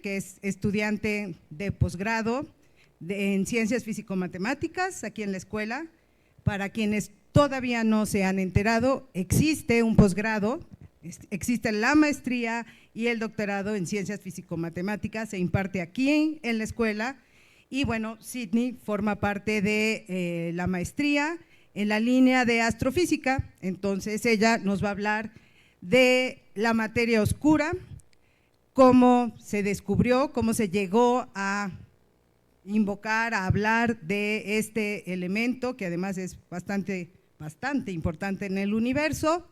que es estudiante de posgrado en Ciencias Físico-Matemáticas aquí en la escuela. Para quienes todavía no se han enterado, existe un posgrado, existe la maestría y el doctorado en Ciencias Físico-Matemáticas, se imparte aquí en la escuela. Y bueno, Sydney forma parte de la maestría en la línea de astrofísica, entonces ella nos va a hablar de la materia oscura, cómo se descubrió, cómo se llegó a invocar, a hablar de este elemento que además es bastante importante en el universo.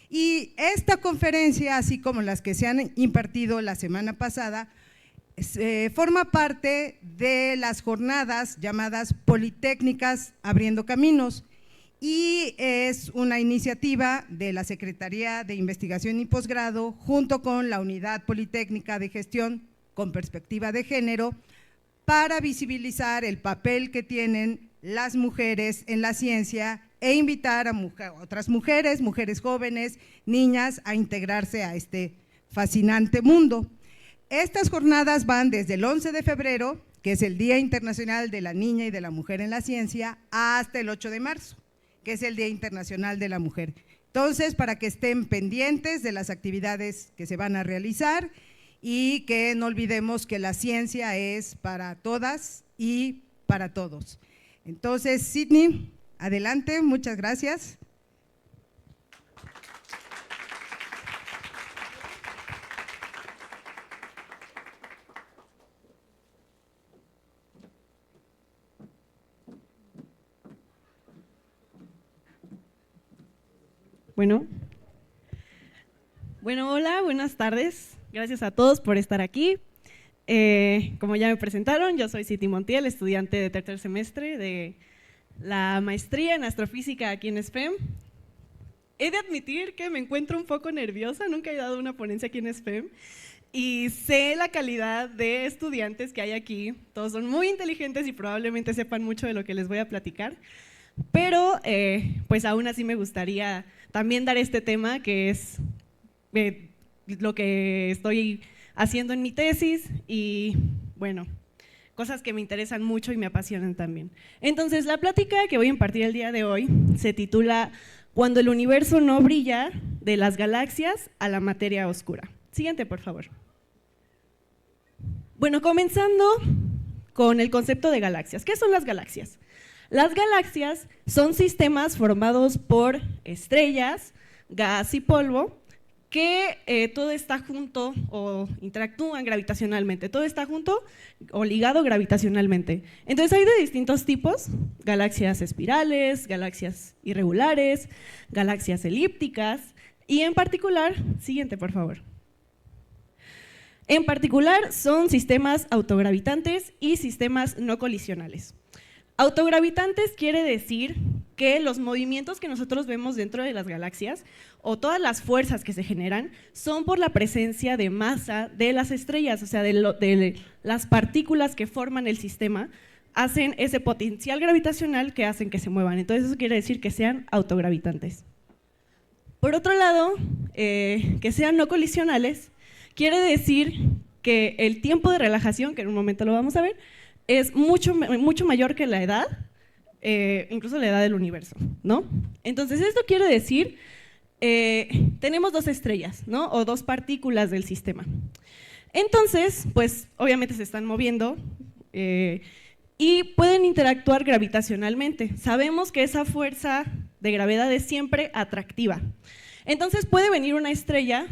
Y esta conferencia, así como las que se han impartido la semana pasada, forma parte de las jornadas llamadas Politécnicas Abriendo Caminos, y es una iniciativa de la Secretaría de Investigación y Posgrado junto con la Unidad Politécnica de Gestión con Perspectiva de Género para visibilizar el papel que tienen las mujeres en la ciencia e invitar a otras mujeres jóvenes, niñas a integrarse a este fascinante mundo. Estas jornadas van desde el 11 de febrero, que es el Día Internacional de la Niña y de la Mujer en la Ciencia, hasta el 8 de marzo, que es el Día Internacional de la Mujer. Entonces, para que estén pendientes de las actividades que se van a realizar y que no olvidemos que la ciencia es para todas y para todos. Entonces, Sydney, adelante, muchas gracias. Bueno, hola, buenas tardes. Gracias a todos por estar aquí. Como ya me presentaron, yo soy Sydney Montiel, estudiante de tercer semestre de la maestría en astrofísica aquí en SFEM. He de admitir que me encuentro un poco nerviosa, nunca he dado una ponencia aquí en SFEM y sé la calidad de estudiantes que hay aquí. Todos son muy inteligentes y probablemente sepan mucho de lo que les voy a platicar. Pero pues aún así me gustaría también dar este tema que es lo que estoy haciendo en mi tesis y bueno, cosas que me interesan mucho y me apasionan también. Entonces la plática que voy a impartir el día de hoy se titula Cuando el universo no brilla, de las galaxias a la materia oscura. Siguiente, por favor. Bueno, comenzando con el concepto de galaxias. ¿Qué son las galaxias? Las galaxias son sistemas formados por estrellas, gas y polvo, que todo está junto o interactúan gravitacionalmente, todo está junto o ligado gravitacionalmente. Entonces hay de distintos tipos, galaxias espirales, galaxias irregulares, galaxias elípticas y en particular, siguiente por favor. En particular son sistemas autogravitantes y sistemas no colisionales. Autogravitantes quiere decir que los movimientos que nosotros vemos dentro de las galaxias o todas las fuerzas que se generan son por la presencia de masa de las estrellas, o sea, de las partículas que forman el sistema, hacen ese potencial gravitacional que hacen que se muevan. Entonces eso quiere decir que sean autogravitantes. Por otro lado, que sean no colisionales, quiere decir que el tiempo de relajación, que en un momento lo vamos a ver, es mucho mayor que la edad, incluso la edad del universo, ¿no? Entonces, esto quiere decir, tenemos dos estrellas, ¿no? O dos partículas del sistema. Entonces, pues, obviamente se están moviendo y pueden interactuar gravitacionalmente. Sabemos que esa fuerza de gravedad es siempre atractiva. Entonces, puede venir una estrella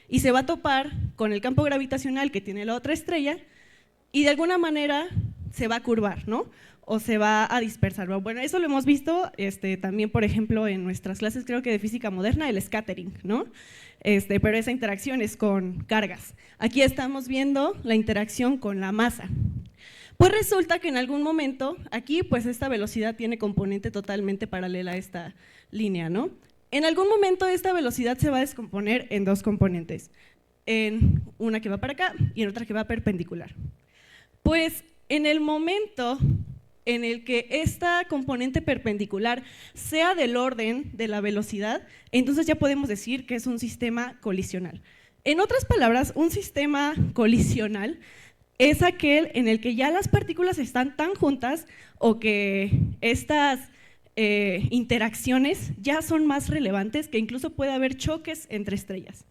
y se va a topar con el campo gravitacional que tiene la otra estrella y de alguna manera se va a curvar, ¿no? O se va a dispersar. Bueno, eso lo hemos visto también, por ejemplo, en nuestras clases, creo que de física moderna, el scattering, ¿no? Pero esa interacción es con cargas. Aquí estamos viendo la interacción con la masa. Pues resulta que en algún momento, aquí, pues esta velocidad tiene componente totalmente paralela a esta línea, ¿no? En algún momento esta velocidad se va a descomponer en dos componentes, en una que va para acá y en otra que va perpendicular. Pues en el momento en el que esta componente perpendicular sea del orden de la velocidad, entonces ya podemos decir que es un sistema colisional. En otras palabras, un sistema colisional es aquel en el que ya las partículas están tan juntas o que estas interacciones ya son más relevantes, que incluso puede haber choques entre estrellas.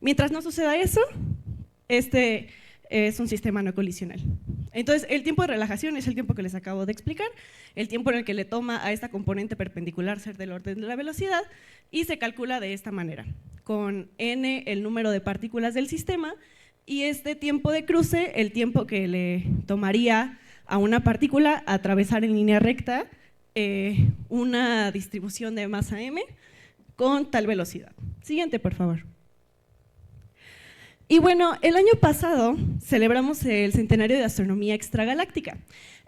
Mientras no suceda eso, este es un sistema no colisional. Entonces, el tiempo de relajación es el tiempo que les acabo de explicar, el tiempo en el que le toma a esta componente perpendicular ser del orden de la velocidad, y se calcula de esta manera, con n el número de partículas del sistema, y este tiempo de cruce, el tiempo que le tomaría a una partícula atravesar en línea recta una distribución de masa m con tal velocidad. Siguiente, por favor. Y bueno, el año pasado celebramos el centenario de astronomía extragaláctica.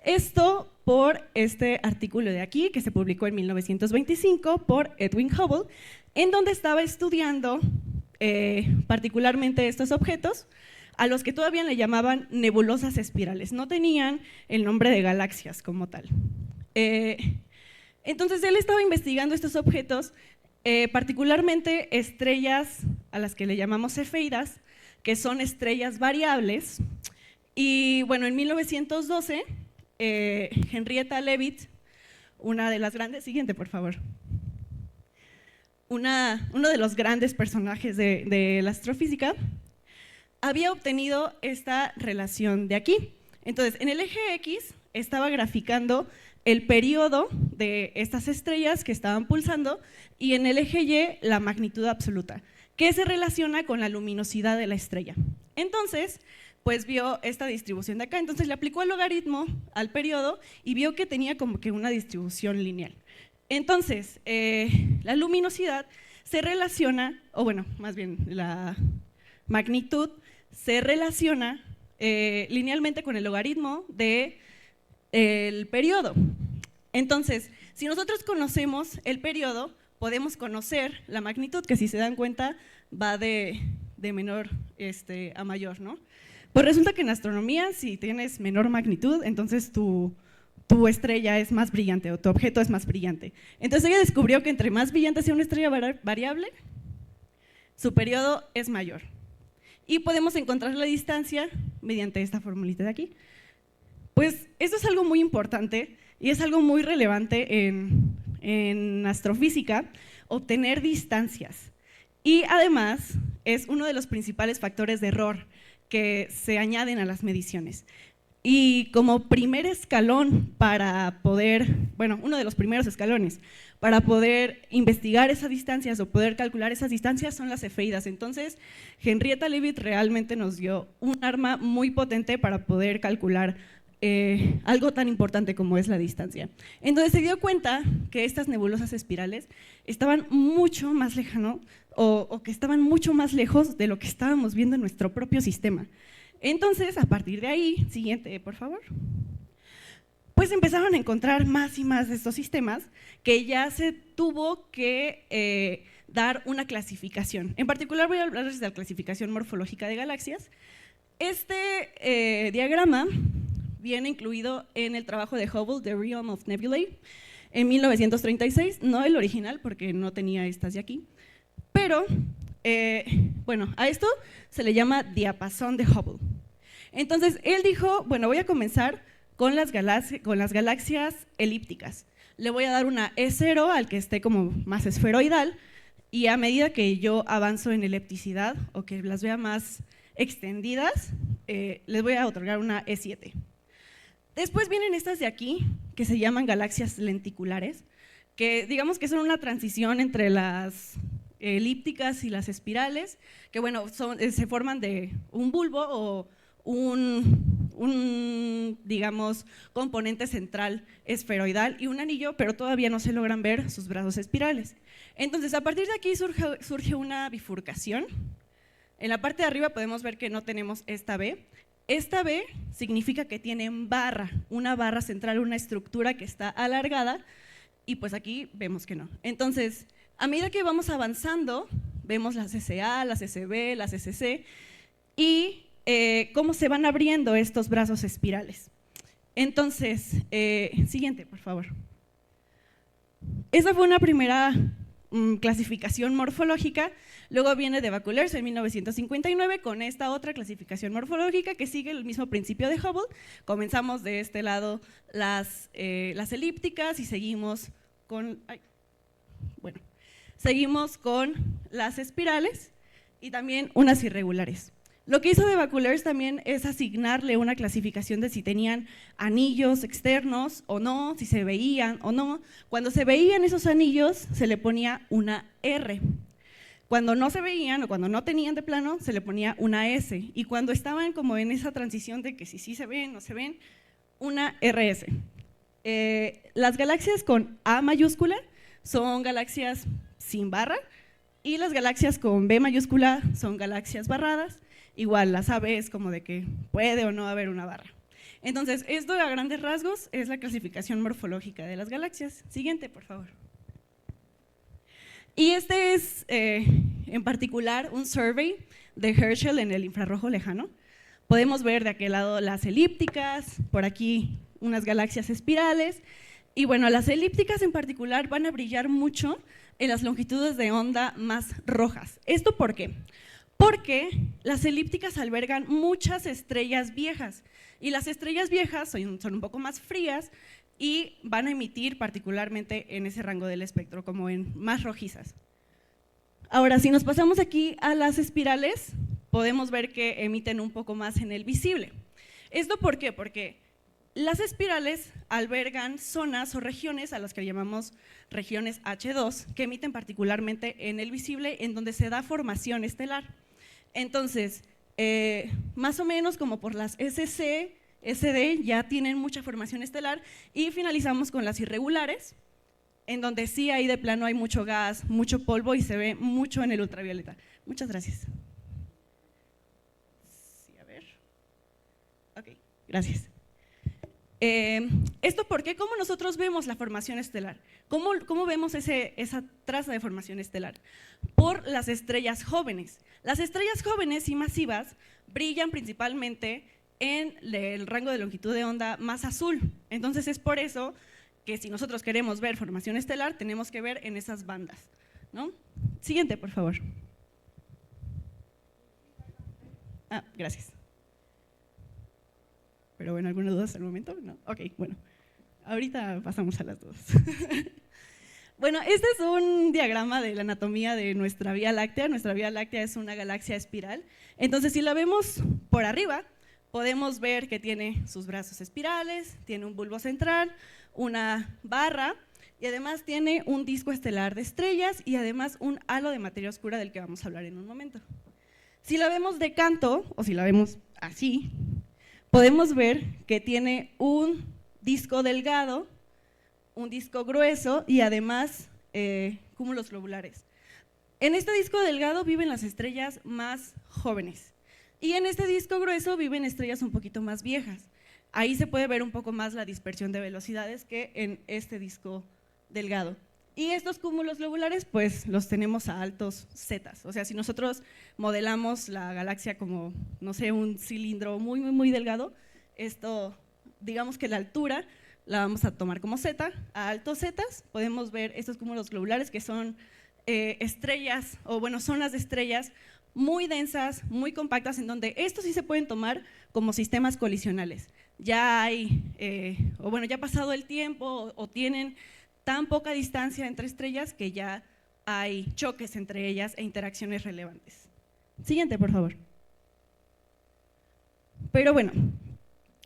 Esto por este artículo de aquí, que se publicó en 1925 por Edwin Hubble, en donde estaba estudiando particularmente estos objetos, a los que todavía le llamaban nebulosas espirales. No tenían el nombre de galaxias como tal. Entonces él estaba investigando estos objetos, particularmente estrellas a las que le llamamos cefeidas, que son estrellas variables. Y bueno, en 1912, Henrietta Leavitt, una de las grandes, siguiente por favor, uno de los grandes personajes de la astrofísica, había obtenido esta relación de aquí. Entonces, en el eje X estaba graficando el periodo de estas estrellas que estaban pulsando, y en el eje Y la magnitud absoluta, que se relaciona con la luminosidad de la estrella. Entonces, pues vio esta distribución de acá, entonces le aplicó el logaritmo al periodo y vio que tenía como que una distribución lineal. Entonces, la luminosidad se relaciona, o bueno, más bien la magnitud se relaciona linealmente con el logaritmo del periodo. Entonces, si nosotros conocemos el periodo, podemos conocer la magnitud, que si se dan cuenta va de menor a mayor, ¿no? Pues resulta que en astronomía, si tienes menor magnitud, entonces tu estrella es más brillante o tu objeto es más brillante. Entonces ella descubrió que entre más brillante sea una estrella variable, su periodo es mayor. Y podemos encontrar la distancia mediante esta formulita de aquí. Pues esto es algo muy importante y es algo muy relevante en astrofísica, obtener distancias. Y además es uno de los principales factores de error que se añaden a las mediciones. Y como primer escalón para poder, bueno, uno de los primeros escalones para poder investigar esas distancias o poder calcular esas distancias son las cefeidas. Entonces, Henrietta Leavitt realmente nos dio un arma muy potente para poder calcular algo tan importante como es la distancia. Entonces se dio cuenta que estas nebulosas espirales estaban mucho más lejanos o que estaban mucho más lejos de lo que estábamos viendo en nuestro propio sistema. Entonces, a partir de ahí, siguiente, por favor, pues empezaron a encontrar más y más de estos sistemas que ya se tuvo que dar una clasificación. En particular voy a hablarles de la clasificación morfológica de galaxias. Este diagrama viene incluido en el trabajo de Hubble, The Realm of Nebulae, en 1936, no el original porque no tenía estas de aquí, pero bueno, a esto se le llama diapasón de Hubble. Entonces él dijo, bueno, voy a comenzar con las galaxias elípticas. Le voy a dar una E0 al que esté como más esferoidal, y a medida que yo avanzo en elipticidad o que las vea más extendidas, les voy a otorgar una E7. Después vienen estas de aquí, que se llaman galaxias lenticulares, que digamos que son una transición entre las elípticas y las espirales, que bueno, se forman de un bulbo o un digamos, componente central esferoidal y un anillo, pero todavía no se logran ver sus brazos espirales. Entonces, a partir de aquí surge una bifurcación. En la parte de arriba podemos ver que no tenemos esta B. Esta B significa que tienen una barra central, una estructura que está alargada, y pues aquí vemos que no. Entonces, a medida que vamos avanzando, vemos las SA, las SB, las SC, y cómo se van abriendo estos brazos espirales. Entonces, siguiente, por favor. Esa fue una primera clasificación morfológica, luego viene de Baculers en 1959 con esta otra clasificación morfológica que sigue el mismo principio de Hubble. Comenzamos de este lado las elípticas y seguimos con las espirales y también unas irregulares. Lo que hizo de Baculers también es asignarle una clasificación de si tenían anillos externos o no, si se veían o no. Cuando se veían esos anillos se le ponía una R. Cuando no se veían o cuando no tenían de plano se le ponía una S. Y cuando estaban como en esa transición de que si sí se ven o no se ven, una RS. Las galaxias con A mayúscula son galaxias sin barra y las galaxias con B mayúscula son galaxias barradas. Igual, las AB es como de que puede o no haber una barra. Entonces, esto a grandes rasgos es la clasificación morfológica de las galaxias. Siguiente, por favor. Y este es, en particular, un survey de Herschel en el infrarrojo lejano. Podemos ver de aquel lado las elípticas, por aquí unas galaxias espirales. Y bueno, las elípticas en particular van a brillar mucho en las longitudes de onda más rojas. ¿Esto por qué? Porque las elípticas albergan muchas estrellas viejas y las estrellas viejas son un poco más frías y van a emitir particularmente en ese rango del espectro, como en más rojizas. Ahora, si nos pasamos aquí a las espirales, podemos ver que emiten un poco más en el visible. ¿Esto por qué? Porque las espirales albergan zonas o regiones a las que llamamos regiones H2, que emiten particularmente en el visible, en donde se da formación estelar. Entonces, más o menos como por las SC, SD ya tienen mucha formación estelar y finalizamos con las irregulares, en donde sí ahí de plano hay mucho gas, mucho polvo y se ve mucho en el ultravioleta. Muchas gracias. Sí, a ver. Ok, gracias. ¿Esto por qué? ¿Cómo nosotros vemos la formación estelar? ¿Cómo vemos esa traza de formación estelar? Por las estrellas jóvenes. Las estrellas jóvenes y masivas brillan principalmente en el rango de longitud de onda más azul. Entonces es por eso que si nosotros queremos ver formación estelar, tenemos que ver en esas bandas, ¿no? Siguiente, por favor. Gracias. Pero bueno, ¿alguna duda hasta el momento? No. Ok, bueno. Ahorita pasamos a las dudas. Bueno, este es un diagrama de la anatomía de nuestra Vía Láctea. Nuestra Vía Láctea es una galaxia espiral. Entonces, si la vemos por arriba, podemos ver que tiene sus brazos espirales, tiene un bulbo central, una barra y además tiene un disco estelar de estrellas y además un halo de materia oscura del que vamos a hablar en un momento. Si la vemos de canto, o si la vemos así, podemos ver que tiene un disco delgado, un disco grueso y además cúmulos globulares. En este disco delgado viven las estrellas más jóvenes y en este disco grueso viven estrellas un poquito más viejas. Ahí se puede ver un poco más la dispersión de velocidades que en este disco delgado. Y estos cúmulos globulares pues los tenemos a altos zetas, o sea, si nosotros modelamos la galaxia como, no sé, un cilindro muy, muy, muy delgado, esto, digamos que la altura la vamos a tomar como zeta, a altos zetas podemos ver estos cúmulos globulares que son estrellas, o bueno, zonas de estrellas muy densas, muy compactas, en donde estos sí se pueden tomar como sistemas colisionales. Ya hay, o bueno, ya ha pasado el tiempo o tienen tan poca distancia entre estrellas que ya hay choques entre ellas e interacciones relevantes. Siguiente, por favor. Pero bueno,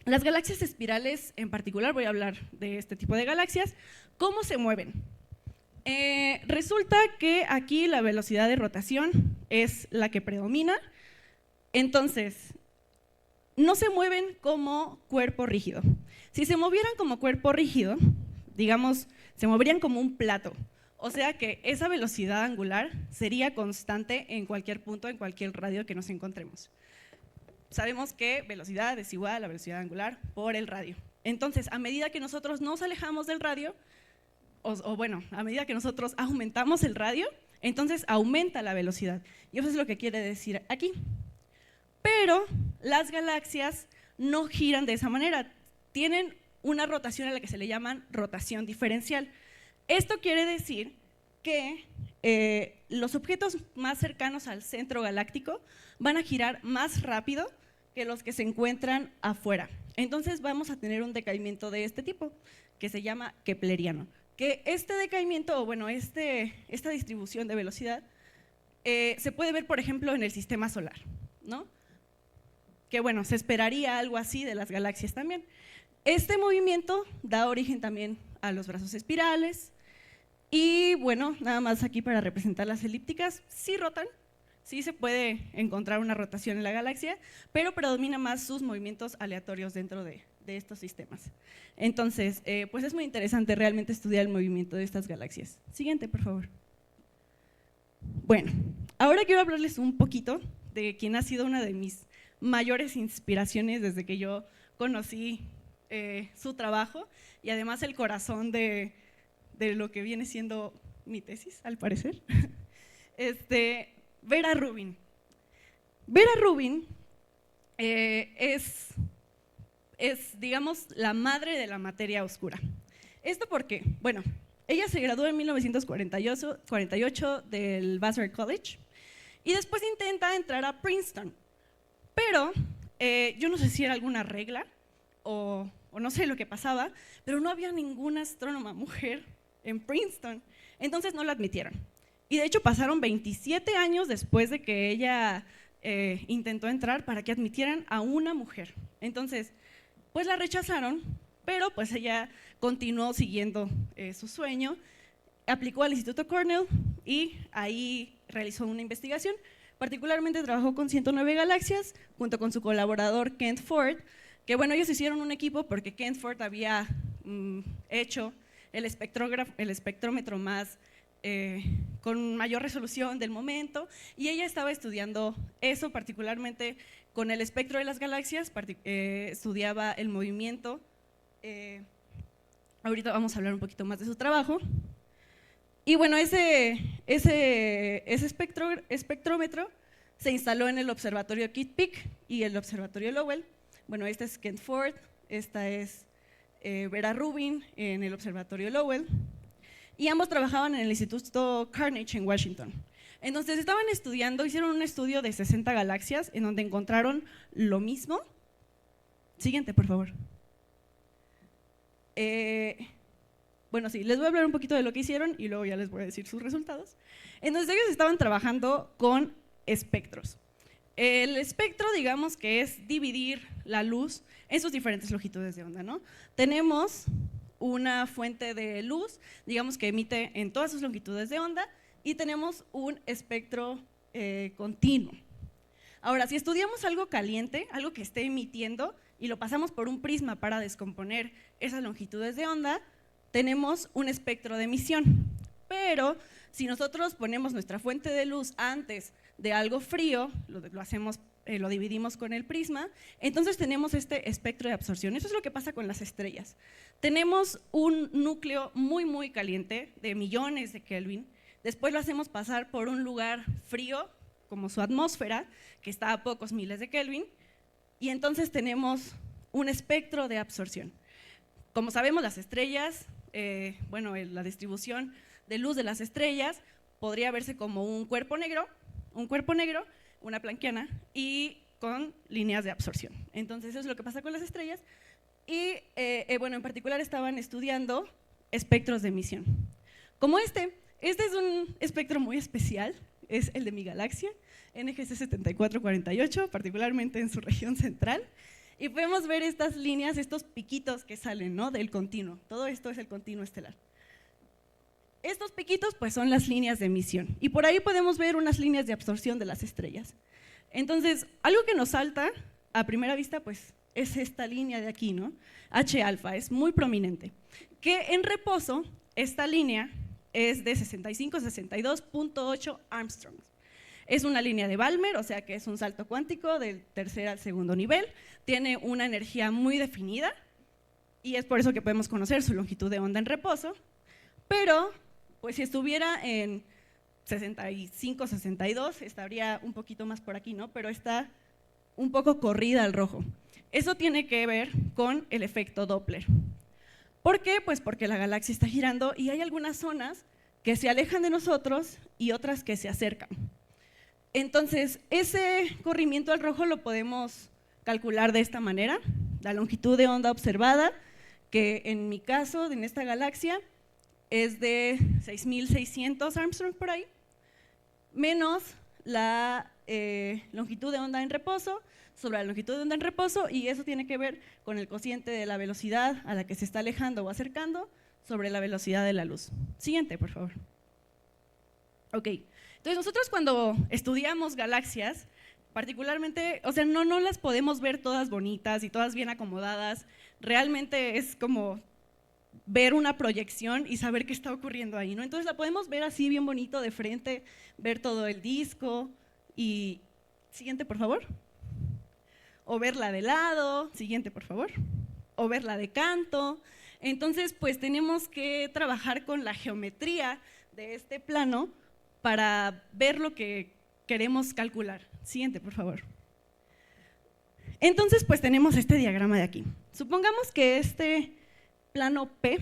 las galaxias espirales en particular, voy a hablar de este tipo de galaxias, ¿cómo se mueven? Resulta que aquí la velocidad de rotación es la que predomina, entonces no se mueven como cuerpo rígido. Si se movieran como cuerpo rígido, digamos, se moverían como un plato, o sea que esa velocidad angular sería constante en cualquier punto, en cualquier radio que nos encontremos. Sabemos que velocidad es igual a la velocidad angular por el radio. Entonces, a medida que nosotros nos alejamos del radio, o bueno, a medida que nosotros aumentamos el radio, entonces aumenta la velocidad. Y eso es lo que quiere decir aquí. Pero las galaxias no giran de esa manera, tienen una rotación a la que se le llama rotación diferencial. Esto quiere decir que los objetos más cercanos al centro galáctico van a girar más rápido que los que se encuentran afuera. Entonces vamos a tener un decaimiento de este tipo, que se llama kepleriano. Que este decaimiento, o bueno, esta distribución de velocidad, se puede ver, por ejemplo, en el sistema solar, ¿no? Que bueno, se esperaría algo así de las galaxias también. Este movimiento da origen también a los brazos espirales y bueno, nada más aquí para representar las elípticas, sí rotan, sí se puede encontrar una rotación en la galaxia, pero predomina más sus movimientos aleatorios dentro de estos sistemas. Entonces, pues es muy interesante realmente estudiar el movimiento de estas galaxias. Siguiente, por favor. Bueno, ahora quiero hablarles un poquito de quien ha sido una de mis mayores inspiraciones desde que yo conocí su trabajo y además el corazón de lo que viene siendo mi tesis, al parecer. Vera Rubin. Vera Rubin es, digamos, la madre de la materia oscura. ¿Esto por qué? Bueno, ella se graduó en 1948 del Vassar College y después intenta entrar a Princeton, pero yo no sé si era alguna regla o no sé lo que pasaba, pero no había ninguna astrónoma mujer en Princeton, entonces no la admitieron. Y de hecho pasaron 27 años después de que ella intentó entrar para que admitieran a una mujer. Entonces, pues la rechazaron, pero pues ella continuó siguiendo su sueño, aplicó al Instituto Cornell y ahí realizó una investigación. Particularmente trabajó con 109 galaxias junto con su colaborador Kent Ford, que bueno, ellos hicieron un equipo porque Kent Ford había hecho el espectrómetro más con mayor resolución del momento y ella estaba estudiando eso, particularmente con el espectro de las galaxias, estudiaba el movimiento. Ahorita vamos a hablar un poquito más de su trabajo. Y bueno, ese espectrómetro se instaló en el observatorio Kitt Peak y el observatorio Lowell. Bueno, este es Kent Ford, esta es Vera Rubin en el observatorio Lowell. Y ambos trabajaban en el Instituto Carnegie en Washington. Entonces estaban estudiando, hicieron un estudio de 60 galaxias en donde encontraron lo mismo. Siguiente, por favor. Bueno, sí, les voy a hablar un poquito de lo que hicieron y luego ya les voy a decir sus resultados. Entonces ellos estaban trabajando con espectros. El espectro, digamos que es dividir la luz en sus diferentes longitudes de onda, ¿no? Tenemos una fuente de luz, digamos que emite en todas sus longitudes de onda y tenemos un espectro continuo. Ahora, si estudiamos algo caliente, algo que esté emitiendo y lo pasamos por un prisma para descomponer esas longitudes de onda, tenemos un espectro de emisión. Pero si nosotros ponemos nuestra fuente de luz antes de algo frío, lo dividimos con el prisma, entonces tenemos este espectro de absorción. Eso es lo que pasa con las estrellas. Tenemos un núcleo muy, muy caliente, de millones de Kelvin, después lo hacemos pasar por un lugar frío, como su atmósfera, que está a pocos miles de Kelvin, y entonces tenemos un espectro de absorción. Como sabemos, las estrellas, la distribución de luz de las estrellas podría verse como un cuerpo negro, una planckiana, y con líneas de absorción. Entonces eso es lo que pasa con las estrellas y en particular estaban estudiando espectros de emisión. Como este es un espectro muy especial, es el de mi galaxia, NGC 7448, particularmente en su región central, y podemos ver estas líneas, estos piquitos que salen, ¿no?, del continuo. Todo esto es el continuo estelar. Estos piquitos pues son las líneas de emisión y por ahí podemos ver unas líneas de absorción de las estrellas. Entonces, algo que nos salta a primera vista pues es esta línea de aquí, ¿no? H alfa, es muy prominente. Que en reposo, esta línea es de 65-62.8 Armstrongs. Es una línea de Balmer, o sea que es un salto cuántico del tercer al segundo nivel, tiene una energía muy definida y es por eso que podemos conocer su longitud de onda en reposo, pero pues si estuviera en 65-62 estaría un poquito más por aquí, ¿no? Pero está un poco corrida al rojo. Eso tiene que ver con el efecto Doppler. ¿Por qué? Pues porque la galaxia está girando y hay algunas zonas que se alejan de nosotros y otras que se acercan. Entonces, ese corrimiento al rojo lo podemos calcular de esta manera: la longitud de onda observada, que en mi caso, en esta galaxia, es de 6.600 Armstrong por ahí, menos la longitud de onda en reposo sobre la longitud de onda en reposo, y eso tiene que ver con el cociente de la velocidad a la que se está alejando o acercando sobre la velocidad de la luz. Siguiente, por favor. Ok, entonces nosotros cuando estudiamos galaxias, particularmente, o sea, no las podemos ver todas bonitas y todas bien acomodadas, realmente es como ver una proyección y saber qué está ocurriendo ahí, ¿no? Entonces la podemos ver así bien bonito de frente, ver todo el disco y… Siguiente, por favor. O verla de lado, siguiente, por favor. O verla de canto. Entonces, pues tenemos que trabajar con la geometría de este plano para ver lo que queremos calcular. Siguiente, por favor. Entonces, pues tenemos este diagrama de aquí. Supongamos que este plano P,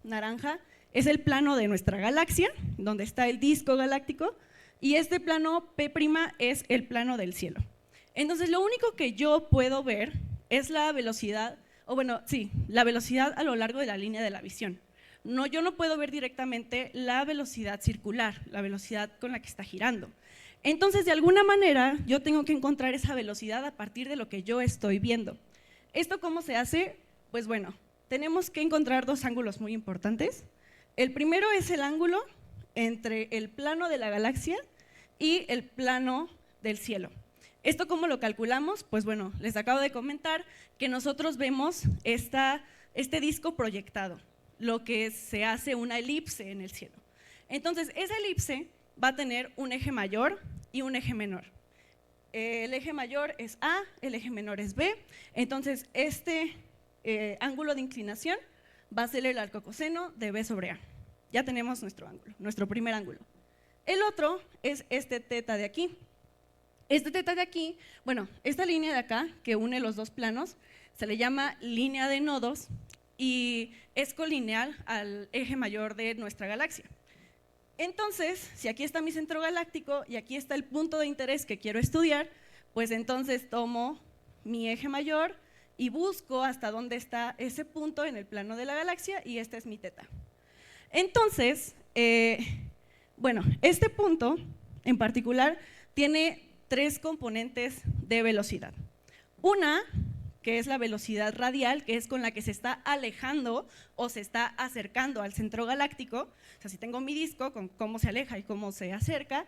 naranja, es el plano de nuestra galaxia, donde está el disco galáctico, y este plano P' es el plano del cielo. Entonces, lo único que yo puedo ver es la velocidad, la velocidad a lo largo de la línea de la visión. Yo no puedo ver directamente la velocidad circular, la velocidad con la que está girando. Entonces, de alguna manera, yo tengo que encontrar esa velocidad a partir de lo que yo estoy viendo. ¿Esto cómo se hace? Pues bueno, tenemos que encontrar dos ángulos muy importantes. El primero es el ángulo entre el plano de la galaxia y el plano del cielo. ¿Esto cómo lo calculamos? Pues bueno, les acabo de comentar que nosotros vemos este disco proyectado, lo que se hace una elipse en el cielo. Entonces, esa elipse va a tener un eje mayor y un eje menor. El eje mayor es A, el eje menor es B. Entonces, este ángulo de inclinación va a ser el arcocoseno de B sobre A. Ya tenemos nuestro ángulo, nuestro primer ángulo. El otro es este teta de aquí. Este teta de aquí, bueno, esta línea de acá que une los dos planos se le llama línea de nodos y es colineal al eje mayor de nuestra galaxia. Entonces, si aquí está mi centro galáctico y aquí está el punto de interés que quiero estudiar, pues entonces tomo mi eje mayor y busco hasta dónde está ese punto en el plano de la galaxia, y este es mi teta. Entonces, este punto en particular tiene tres componentes de velocidad. Una, que es la velocidad radial, que es con la que se está alejando o se está acercando al centro galáctico. O sea, si tengo mi disco, con cómo se aleja y cómo se acerca.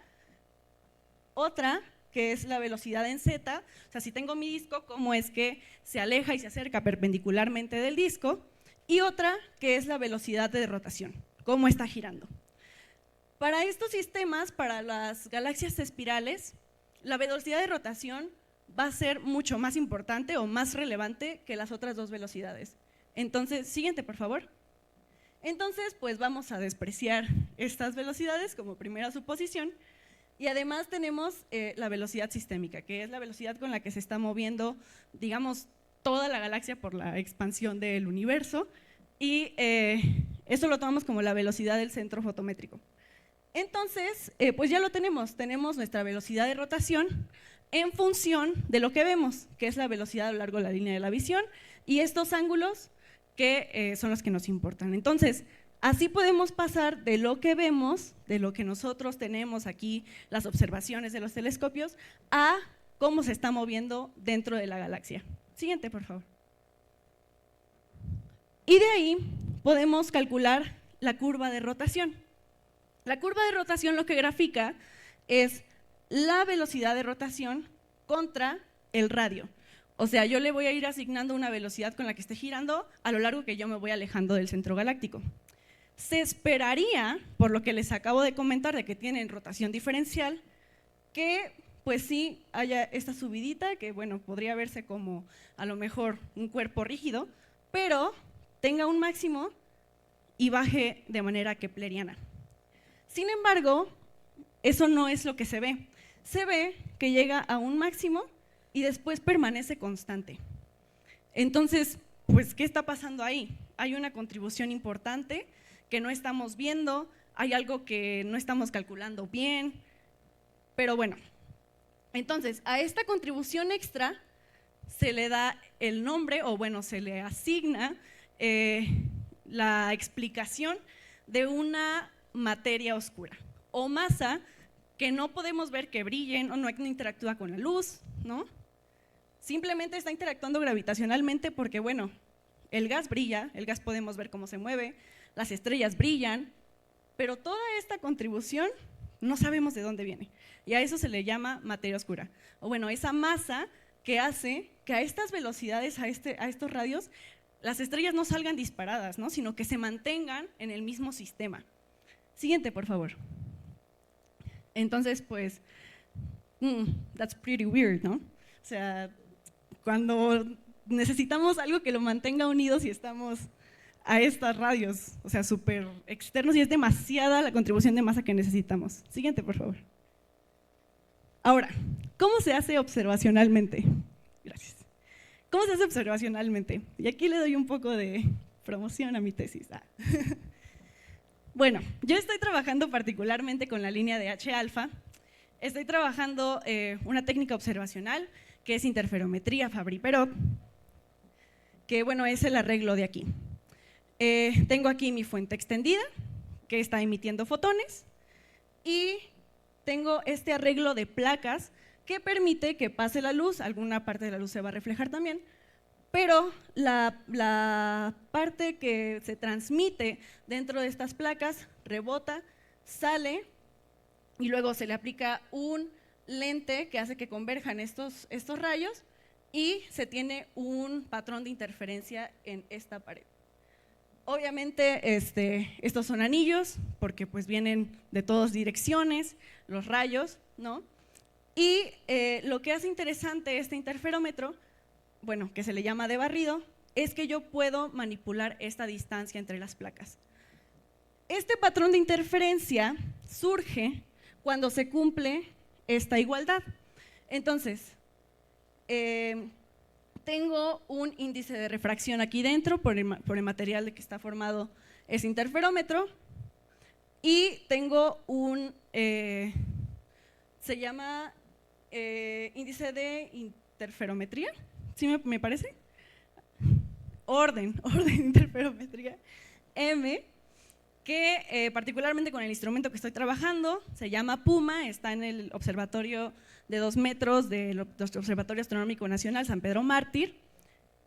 Otra, que es la velocidad en z, o sea, si tengo mi disco, cómo es que se aleja y se acerca perpendicularmente del disco. Y otra, que es la velocidad de rotación, cómo está girando. Para estos sistemas, para las galaxias espirales, la velocidad de rotación va a ser mucho más importante o más relevante que las otras dos velocidades. Entonces, siguiente, por favor. Entonces, pues vamos a despreciar estas velocidades como primera suposición, y además tenemos la velocidad sistémica, que es la velocidad con la que se está moviendo, digamos, toda la galaxia por la expansión del universo, y eso lo tomamos como la velocidad del centro fotométrico. Entonces, pues ya lo tenemos nuestra velocidad de rotación en función de lo que vemos, que es la velocidad a lo largo de la línea de la visión, y estos ángulos que son los que nos importan. Entonces, así podemos pasar de lo que vemos, de lo que nosotros tenemos aquí, las observaciones de los telescopios, a cómo se está moviendo dentro de la galaxia. Siguiente, por favor. Y de ahí podemos calcular la curva de rotación. La curva de rotación lo que grafica es la velocidad de rotación contra el radio. O sea, yo le voy a ir asignando una velocidad con la que esté girando a lo largo que yo me voy alejando del centro galáctico. Se esperaría, por lo que les acabo de comentar de que tienen rotación diferencial, que pues sí haya esta subidita, que bueno, podría verse como a lo mejor un cuerpo rígido, pero tenga un máximo y baje de manera kepleriana. Sin embargo, eso no es lo que se ve. Se ve que llega a un máximo y después permanece constante. Entonces, pues, ¿qué está pasando ahí? Hay una contribución importante que no estamos viendo, hay algo que no estamos calculando bien, pero bueno. Entonces, a esta contribución extra se le da el nombre, o bueno, se le asigna la explicación de una materia oscura o masa que no podemos ver que brillen o no interactúa con la luz, ¿no? Simplemente está interactuando gravitacionalmente porque, bueno, el gas brilla, el gas podemos ver cómo se mueve, las estrellas brillan, pero toda esta contribución no sabemos de dónde viene. Y a eso se le llama materia oscura. O bueno, esa masa que hace que a estas velocidades, a estos radios, las estrellas no salgan disparadas, ¿no? Sino que se mantengan en el mismo sistema. Siguiente, por favor. Entonces, pues, that's pretty weird, ¿no? O sea, cuando necesitamos algo que lo mantenga unidos y estamos a estas radios, o sea, súper externos, y es demasiada la contribución de masa que necesitamos. Siguiente, por favor. Ahora, ¿cómo se hace observacionalmente? Gracias. ¿Cómo se hace observacionalmente? Y aquí le doy un poco de promoción a mi tesis. Bueno, yo estoy trabajando particularmente con la línea de H-alfa. Estoy trabajando una técnica observacional que es interferometría Fabry-Perot, que bueno, es el arreglo de aquí. Tengo aquí mi fuente extendida, que está emitiendo fotones, y tengo este arreglo de placas que permite que pase la luz, alguna parte de la luz se va a reflejar también, pero la parte que se transmite dentro de estas placas rebota, sale y luego se le aplica un lente que hace que converjan estos rayos y se tiene un patrón de interferencia en esta pared. Obviamente estos son anillos porque pues vienen de todas direcciones, los rayos, ¿no? Y lo que hace interesante este interferómetro, bueno, que se le llama de barrido, es que yo puedo manipular esta distancia entre las placas. Este patrón de interferencia surge cuando se cumple esta igualdad. Entonces, tengo un índice de refracción aquí dentro por el material de que está formado ese interferómetro y tengo un, se llama índice de interferometría, ¿sí me parece? Orden de interferometría, M, que particularmente con el instrumento que estoy trabajando, se llama PUMA, está en el observatorio de 2 metros del Observatorio Astronómico Nacional San Pedro Mártir,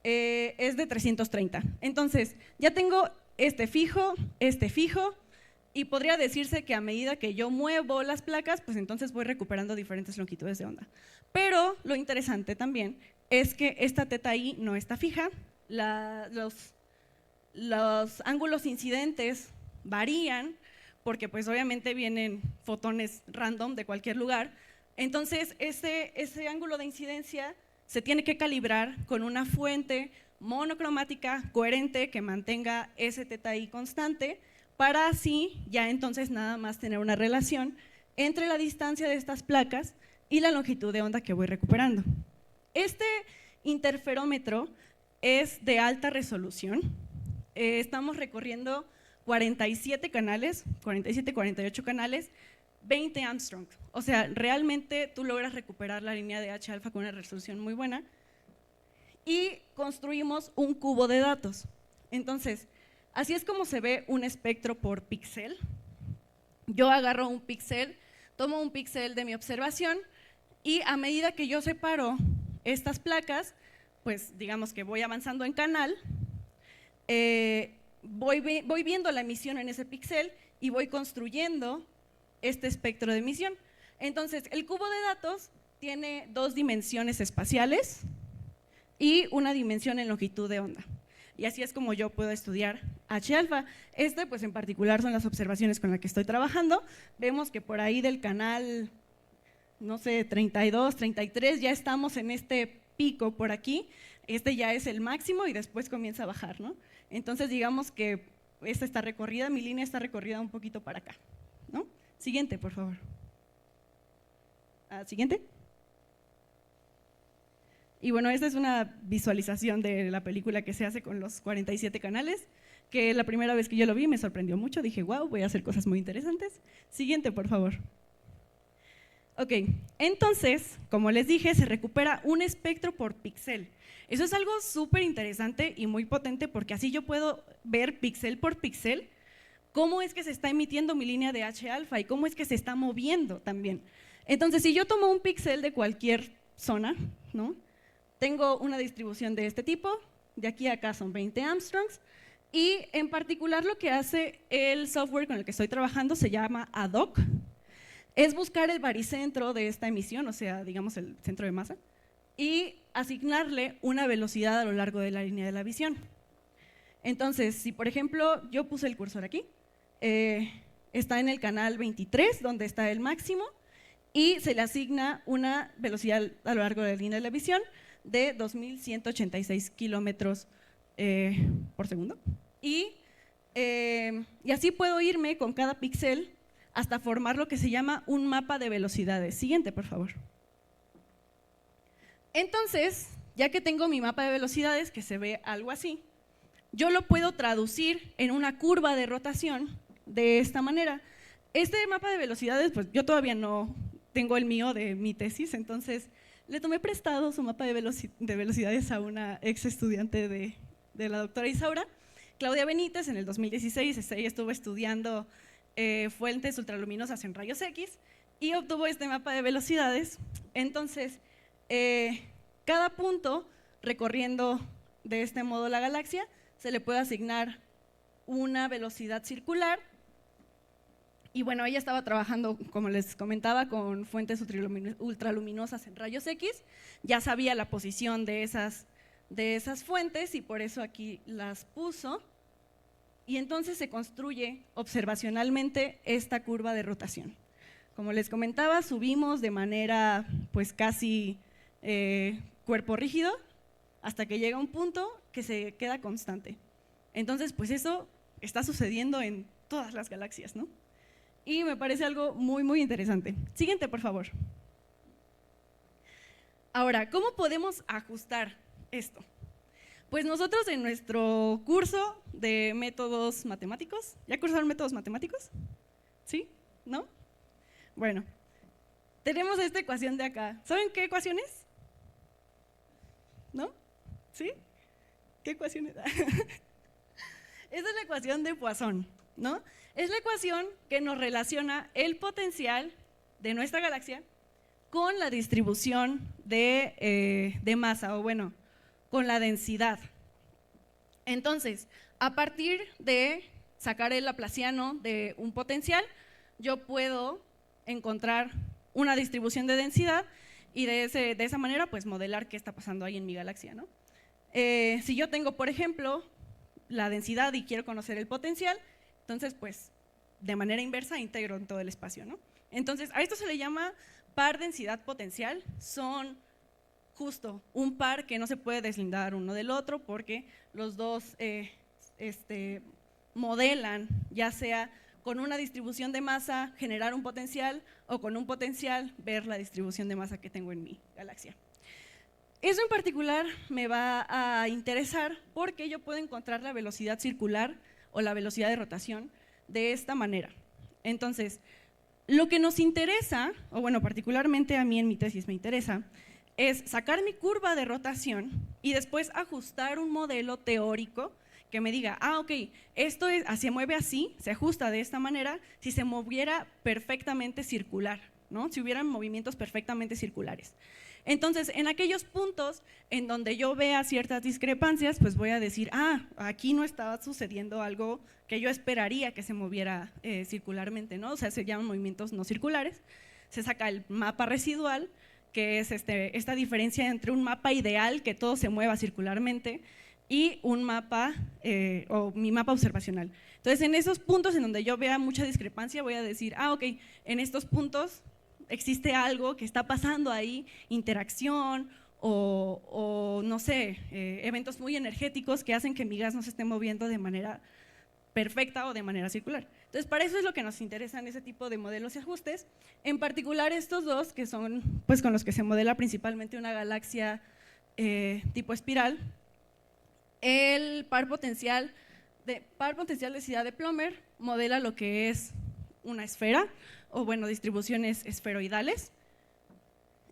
es de 330. Entonces, ya tengo este fijo, y podría decirse que a medida que yo muevo las placas, pues entonces voy recuperando diferentes longitudes de onda. Pero lo interesante también es que esta teta I no está fija, los ángulos incidentes varían porque pues obviamente vienen fotones random de cualquier lugar, entonces ese ángulo de incidencia se tiene que calibrar con una fuente monocromática coherente que mantenga ese teta I constante para así ya entonces nada más tener una relación entre la distancia de estas placas y la longitud de onda que voy recuperando. Este interferómetro es de alta resolución, estamos recorriendo 47 canales, 47, 48 canales, 20 Armstrong. O sea, realmente tú logras recuperar la línea de H-alfa con una resolución muy buena y construimos un cubo de datos. Entonces, así es como se ve un espectro por píxel. Yo agarro un píxel, tomo un píxel de mi observación y a medida que yo separo estas placas, pues digamos que voy avanzando en canal, voy viendo la emisión en ese píxel y voy construyendo este espectro de emisión. Entonces, el cubo de datos tiene 2 dimensiones espaciales y una dimensión en longitud de onda. Y así es como yo puedo estudiar H-alfa. Pues en particular son las observaciones con las que estoy trabajando. Vemos que por ahí del canal, no sé, 32, 33, ya estamos en este pico por aquí. Ya es el máximo y después comienza a bajar, ¿no? Entonces, digamos que esta está recorrida, mi línea está recorrida un poquito para acá, ¿no? Siguiente, por favor. Siguiente. Y bueno, esta es una visualización de la película que se hace con los 47 canales. que la primera vez que yo lo vi me sorprendió mucho, dije, wow, voy a hacer cosas muy interesantes. Siguiente, por favor. Ok, entonces, como les dije, se recupera un espectro por píxel. Eso es algo súper interesante y muy potente porque así yo puedo ver píxel por píxel cómo es que se está emitiendo mi línea de H alfa y cómo es que se está moviendo también. Entonces, si yo tomo un píxel de cualquier zona, ¿no? Tengo una distribución de este tipo, de aquí a acá son 20 Armstrongs, y en particular lo que hace el software con el que estoy trabajando se llama ADOC, es buscar el baricentro de esta emisión, o sea, digamos el centro de masa, y asignarle una velocidad a lo largo de la línea de la visión. Entonces, si por ejemplo yo puse el cursor aquí, está en el canal 23, donde está el máximo, y se le asigna una velocidad a lo largo de la línea de la visión de 2186 kilómetros por segundo. Y así puedo irme con cada píxel hasta formar lo que se llama un mapa de velocidades. Siguiente, por favor. Entonces, ya que tengo mi mapa de velocidades, que se ve algo así, yo lo puedo traducir en una curva de rotación de esta manera. Este mapa de velocidades, pues yo todavía no tengo el mío de mi tesis, entonces le tomé prestado su mapa de velocidades a una ex estudiante de la doctora Isaura, Claudia Benítez, en el 2016. Ella estuvo estudiando fuentes ultraluminosas en rayos X y obtuvo este mapa de velocidades. Entonces, cada punto recorriendo de este modo la galaxia se le puede asignar una velocidad circular. Y bueno, ella estaba trabajando, como les comentaba, con fuentes ultraluminosas en rayos X, ya sabía la posición de esas fuentes y por eso aquí las puso. Y entonces se construye observacionalmente esta curva de rotación. Como les comentaba, subimos de manera pues casi cuerpo rígido hasta que llega un punto que se queda constante. Entonces, pues eso está sucediendo en todas las galaxias, ¿no? Y me parece algo muy, muy interesante. Siguiente, por favor. Ahora, ¿cómo podemos ajustar esto? Pues nosotros en nuestro curso de métodos matemáticos, ¿ya cursaron métodos matemáticos? ¿Sí? ¿No? Bueno, tenemos esta ecuación de acá. ¿Saben qué ecuación es? ¿No? ¿Sí? ¿Qué ecuación es? Esa es la ecuación de Poisson, ¿no? Es la ecuación que nos relaciona el potencial de nuestra galaxia con la distribución de masa, o bueno, con la densidad. Entonces, a partir de sacar el laplaciano de un potencial, yo puedo encontrar una distribución de densidad y de esa manera pues modelar qué está pasando ahí en mi galaxia, ¿no? Si yo tengo, por ejemplo, la densidad y quiero conocer el potencial, entonces pues de manera inversa integro en todo el espacio, ¿no? Entonces, a esto se le llama par densidad potencial. Son justo un par que no se puede deslindar uno del otro porque los dos modelan, ya sea con una distribución de masa generar un potencial o con un potencial ver la distribución de masa que tengo en mi galaxia. Eso en particular me va a interesar porque yo puedo encontrar la velocidad circular o la velocidad de rotación de esta manera. Entonces, lo que nos interesa, o bueno, particularmente a mí en mi tesis me interesa, es sacar mi curva de rotación y después ajustar un modelo teórico que me diga, ok, esto se mueve así, se ajusta de esta manera, si se moviera perfectamente circular, ¿no? Si hubieran movimientos perfectamente circulares. Entonces, en aquellos puntos en donde yo vea ciertas discrepancias, pues voy a decir, aquí no estaba sucediendo algo que yo esperaría que se moviera circularmente, ¿no? O sea, se llaman movimientos no circulares. Se saca el mapa residual, que es esta diferencia entre un mapa ideal, que todo se mueva circularmente, y un mapa, o mi mapa observacional. Entonces, en esos puntos en donde yo vea mucha discrepancia, voy a decir, ok, en estos puntos existe algo que está pasando ahí, interacción o no sé, eventos muy energéticos que hacen que mi gas no se esté moviendo de manera perfecta o de manera circular. Entonces, para eso es lo que nos interesan ese tipo de modelos y ajustes, en particular estos dos, que son pues con los que se modela principalmente una galaxia tipo espiral. El par potencial par potencial densidad de Plummer modela lo que es una esfera, o bueno, distribuciones esferoidales.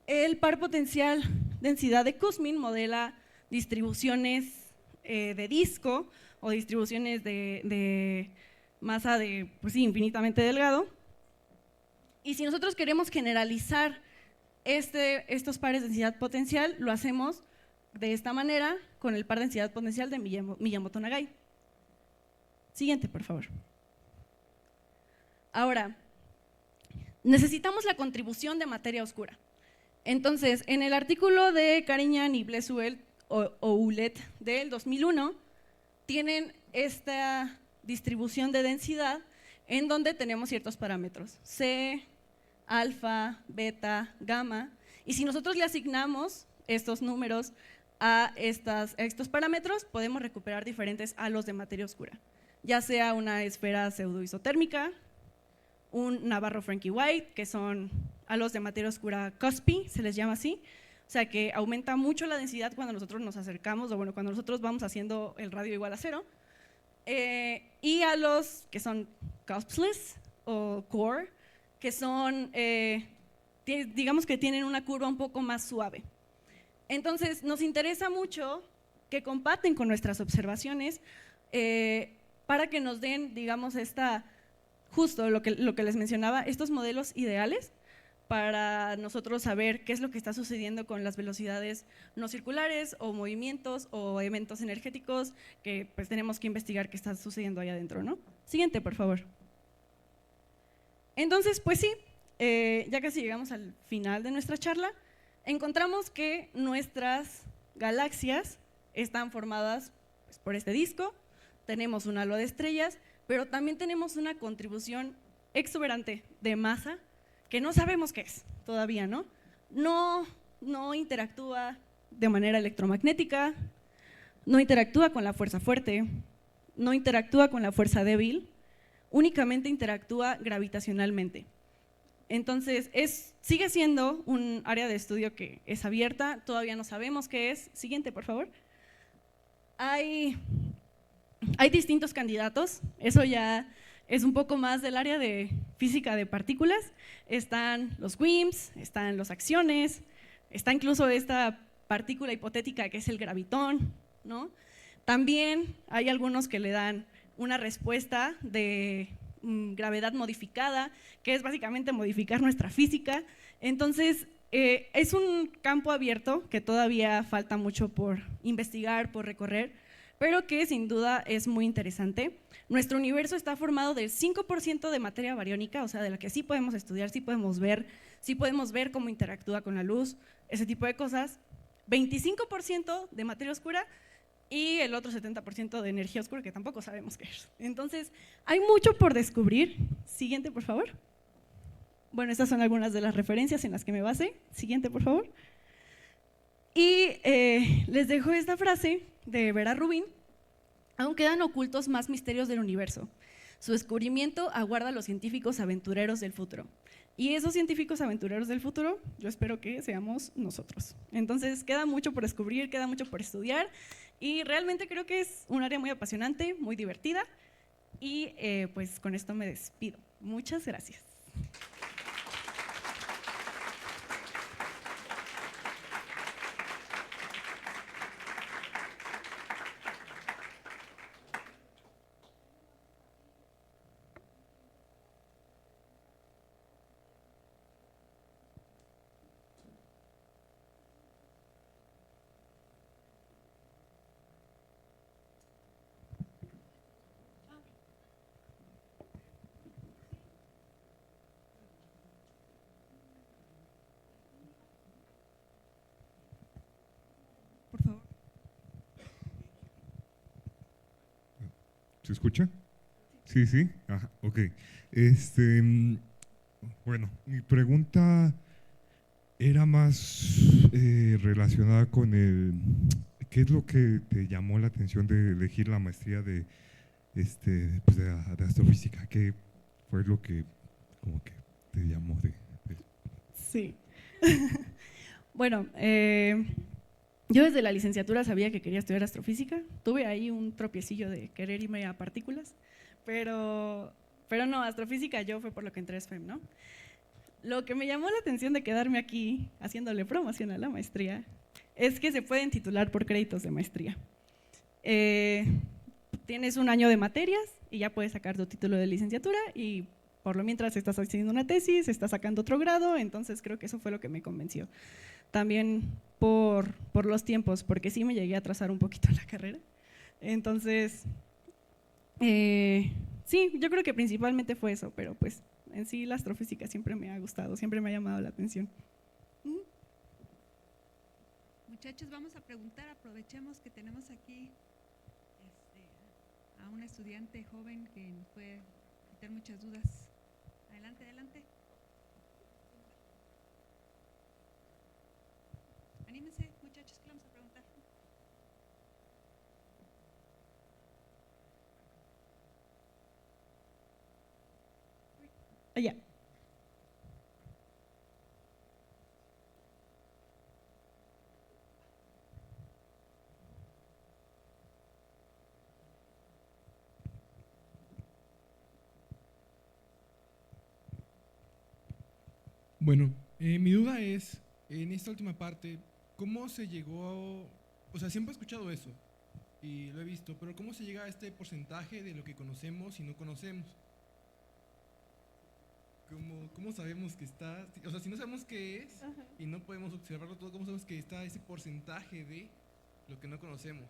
El par potencial densidad de Kussmain modela distribuciones de disco o distribuciones de masa de, pues sí, infinitamente delgado. Y si nosotros queremos generalizar estos pares de densidad potencial, lo hacemos de esta manera con el par de densidad potencial de Miyamoto-Nagai. Siguiente, por favor. Ahora, necesitamos la contribución de materia oscura. Entonces, en el artículo de Kariñán y Blesuel o Oulet del 2001, tienen esta distribución de densidad en donde tenemos ciertos parámetros, C, alfa, beta, gamma, y si nosotros le asignamos estos números a estos parámetros, podemos recuperar diferentes halos de materia oscura, ya sea una esfera pseudoisotérmica, un Navarro-Franke White, que son halos de materia oscura cuspy, se les llama así, o sea que aumenta mucho la densidad cuando nosotros nos acercamos, o bueno, cuando nosotros vamos haciendo el radio igual a 0, y halos que son cuspsless o core, que son, digamos que tienen una curva un poco más suave. Entonces, nos interesa mucho que compaten con nuestras observaciones para que nos den, digamos, justo lo que les mencionaba, estos modelos ideales para nosotros saber qué es lo que está sucediendo con las velocidades no circulares o movimientos o eventos energéticos que pues tenemos que investigar qué está sucediendo ahí adentro, ¿no? Siguiente, por favor. Entonces, pues sí, ya casi llegamos al final de nuestra charla, encontramos que nuestras galaxias están formadas pues, por este disco, tenemos un halo de estrellas, pero también tenemos una contribución exuberante de masa que no sabemos qué es todavía, ¿no? No interactúa de manera electromagnética, no interactúa con la fuerza fuerte, no interactúa con la fuerza débil, únicamente interactúa gravitacionalmente. Entonces, sigue siendo un área de estudio que es abierta, todavía no sabemos qué es. Siguiente, por favor. Hay distintos candidatos, eso ya es un poco más del área de física de partículas. Están los WIMPs, están los acciones, está incluso esta partícula hipotética que es el gravitón, ¿no? También hay algunos que le dan una respuesta de gravedad modificada, que es básicamente modificar nuestra física. Entonces, es un campo abierto que todavía falta mucho por investigar, por recorrer, pero que sin duda es muy interesante. Nuestro universo está formado del 5% de materia bariónica, o sea, de la que sí podemos estudiar, sí podemos ver cómo interactúa con la luz, ese tipo de cosas. 25% de materia oscura y el otro 70% de energía oscura, que tampoco sabemos qué es. Entonces, hay mucho por descubrir. Siguiente, por favor. Bueno, estas son algunas de las referencias en las que me basé. Siguiente, por favor. Y les dejo esta frase de Vera Rubin: aún quedan ocultos más misterios del universo. Su descubrimiento aguarda a los científicos aventureros del futuro. Y esos científicos aventureros del futuro, yo espero que seamos nosotros. Entonces, queda mucho por descubrir, queda mucho por estudiar, y realmente creo que es un área muy apasionante, muy divertida, y pues con esto me despido. Muchas gracias. Por favor. ¿Se escucha? Sí, sí. Ajá, ok. Bueno, mi pregunta era más relacionada con ¿qué es lo que te llamó la atención de elegir la maestría de astrofísica? ¿Qué fue lo que como que te llamó de Sí. Bueno, Yo desde la licenciatura sabía que quería estudiar astrofísica, tuve ahí un tropiecillo de querer irme a partículas, pero no, astrofísica yo fue por lo que entré a SFEM, ¿no? Lo que me llamó la atención de quedarme aquí haciéndole promoción a la maestría es que se pueden titular por créditos de maestría. Tienes un año de materias y ya puedes sacar tu título de licenciatura y por lo mientras estás haciendo una tesis, estás sacando otro grado, entonces creo que eso fue lo que me convenció. También por los tiempos, porque sí me llegué a atrasar un poquito en la carrera. Entonces, sí, yo creo que principalmente fue eso, pero pues en sí la astrofísica siempre me ha gustado, siempre me ha llamado la atención. Muchachos, vamos a preguntar, aprovechemos que tenemos aquí a un estudiante joven que nos puede quitar muchas dudas. Adelante, adelante. Anímense, muchachos, que le vamos a preguntar. Allá. Bueno, mi duda es, en esta última parte, ¿cómo se llegó o sea, siempre he escuchado eso y lo he visto, pero ¿cómo se llega a este porcentaje de lo que conocemos y no conocemos? ¿Cómo sabemos que está? O sea, si no sabemos qué es y no podemos observarlo todo, ¿cómo sabemos que está ese porcentaje de lo que no conocemos?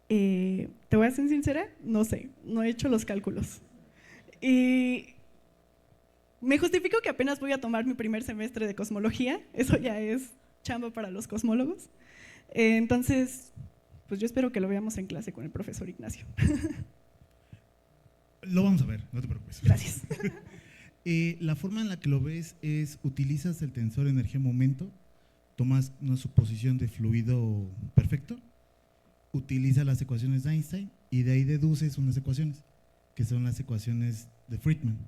Te voy a ser sincera, no sé, no he hecho los cálculos. Y me justifico que apenas voy a tomar mi primer semestre de cosmología, eso ya es chamba para los cosmólogos. Entonces, pues yo espero que lo veamos en clase con el profesor Ignacio. Lo vamos a ver, no te preocupes. Gracias. La forma en la que lo ves es, utilizas el tensor energía-momento, tomas una suposición de fluido perfecto, utilizas las ecuaciones de Einstein y de ahí deduces unas ecuaciones, que son las ecuaciones de Friedman.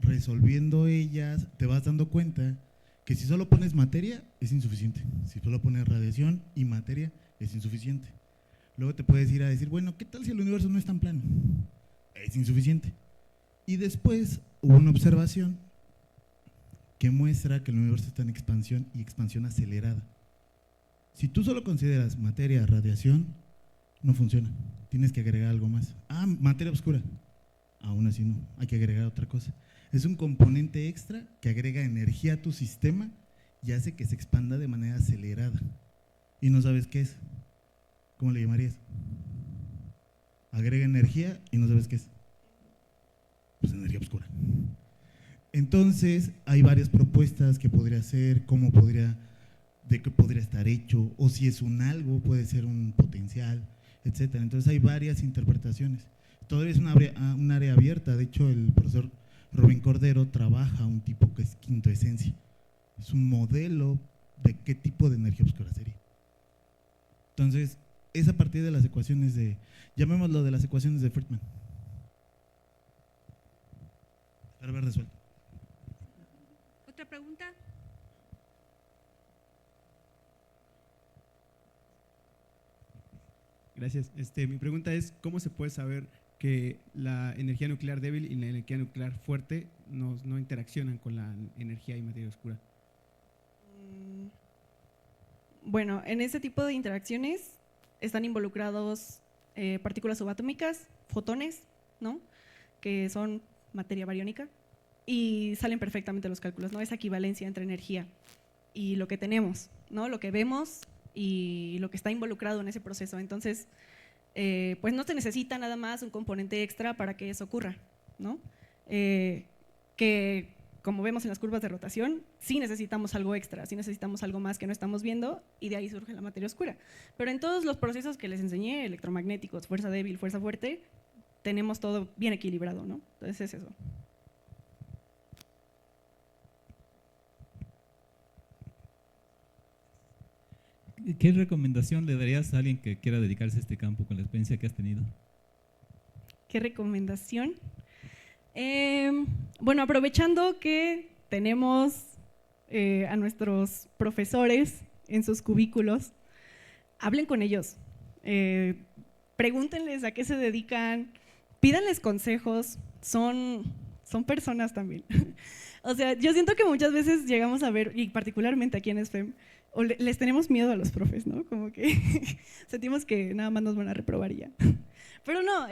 Resolviendo ellas, te vas dando cuenta que si solo pones materia, es insuficiente. Si solo pones radiación y materia, es insuficiente. Luego te puedes ir a decir, bueno, ¿qué tal si el universo no es tan plano? Es insuficiente. Y después hubo una observación que muestra que el universo está en expansión y expansión acelerada. Si tú solo consideras materia, radiación, no funciona. Tienes que agregar algo más. Ah, materia oscura. Aún así no, hay que agregar otra cosa. Es un componente extra que agrega energía a tu sistema y hace que se expanda de manera acelerada. Y no sabes qué es. ¿Cómo le llamarías? Agrega energía y no sabes qué es. Pues energía oscura. Entonces, hay varias propuestas que podría hacer, de qué podría estar hecho, o si es un algo, puede ser un potencial, etcétera. Entonces, hay varias interpretaciones. Todavía es un área abierta. De hecho, el profesor Rubén Cordero trabaja un tipo que es quintoesencia. Es un modelo de qué tipo de energía oscura sería. Entonces, es a partir de las ecuaciones llamémoslo de las ecuaciones de Friedman. Para haber resuelto. ¿Otra pregunta? Gracias. Mi pregunta es, ¿cómo se puede saber que la energía nuclear débil y la energía nuclear fuerte no interaccionan con la energía y materia oscura? Bueno, en ese tipo de interacciones están involucrados partículas subatómicas, fotones, ¿no? Que son materia bariónica, y salen perfectamente los cálculos, ¿no? Esa equivalencia entre energía y lo que tenemos, ¿no? Lo que vemos y lo que está involucrado en ese proceso. Entonces, pues no se necesita nada más un componente extra para que eso ocurra, ¿no? Que como vemos en las curvas de rotación, sí necesitamos algo extra, sí necesitamos algo más que no estamos viendo y de ahí surge la materia oscura. Pero en todos los procesos que les enseñé, electromagnéticos, fuerza débil, fuerza fuerte, tenemos todo bien equilibrado, ¿no? Entonces es eso. ¿Qué recomendación le darías a alguien que quiera dedicarse a este campo con la experiencia que has tenido? ¿Qué recomendación? Bueno, aprovechando que tenemos a nuestros profesores en sus cubículos, hablen con ellos, pregúntenles a qué se dedican, pídanles consejos, son personas también. O sea, yo siento que muchas veces llegamos a ver, y particularmente aquí en SFEM, o les tenemos miedo a los profes, ¿no? Como que sentimos que nada más nos van a reprobar y ya. Pero no,